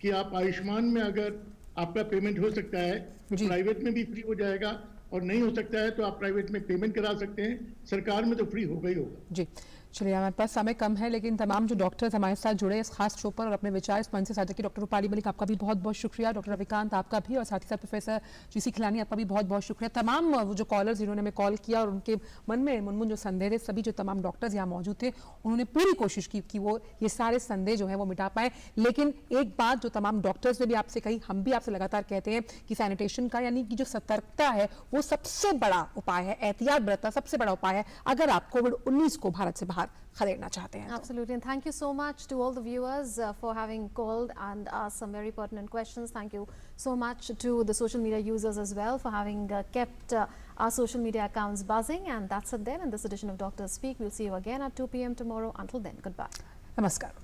कि आप आयुष्मान में अगर आपका पेमेंट हो सकता है तो प्राइवेट में भी फ्री हो जाएगा, और नहीं हो सकता है तो आप प्राइवेट में पेमेंट करा सकते हैं, सरकार में तो फ्री होगा ही होगा। जी चलिए, हमारे पास समय कम है, लेकिन तमाम जो डॉक्टर्स हमारे साथ जुड़े इस खास शो पर और अपने विचार इस मंच से साझा किए, डॉक्टर रूपाली मलिक आपका भी बहुत बहुत शुक्रिया, डॉक्टर रविकांत आपका भी, और साथ ही साथ प्रोफेसर GC खिलानी आपका भी बहुत बहुत शुक्रिया। तमाम वो जो कॉलर्स जिन्होंने हमें कॉल किया और उनके मन में मुनमुन जो संदेह थे, सभी जो तमाम डॉक्टर्स यहाँ मौजूद थे, उन्होंने पूरी कोशिश की कि वो ये सारे संदेह जो है वो मिटा पाए। लेकिन एक बात जो तमाम डॉक्टर्स ने भी आपसे कही, हम भी आपसे लगातार कहते हैं कि सैनिटेशन का यानी कि जो सतर्कता है वो सबसे बड़ा उपाय है, एहतियात बरतना सबसे बड़ा उपाय है अगर आप कोविड-19 को भारत से बाहर खदेड़ना चाहते हैं। Absolutely, and thank you so much to all the viewers for having called and asked some very pertinent questions. Thank you so much to the social media users as well for having kept our social media accounts buzzing. And that's it then in this edition of Doctors Speak. We'll see you again at 2 p.m. tomorrow. Until then, goodbye. नमस्कार।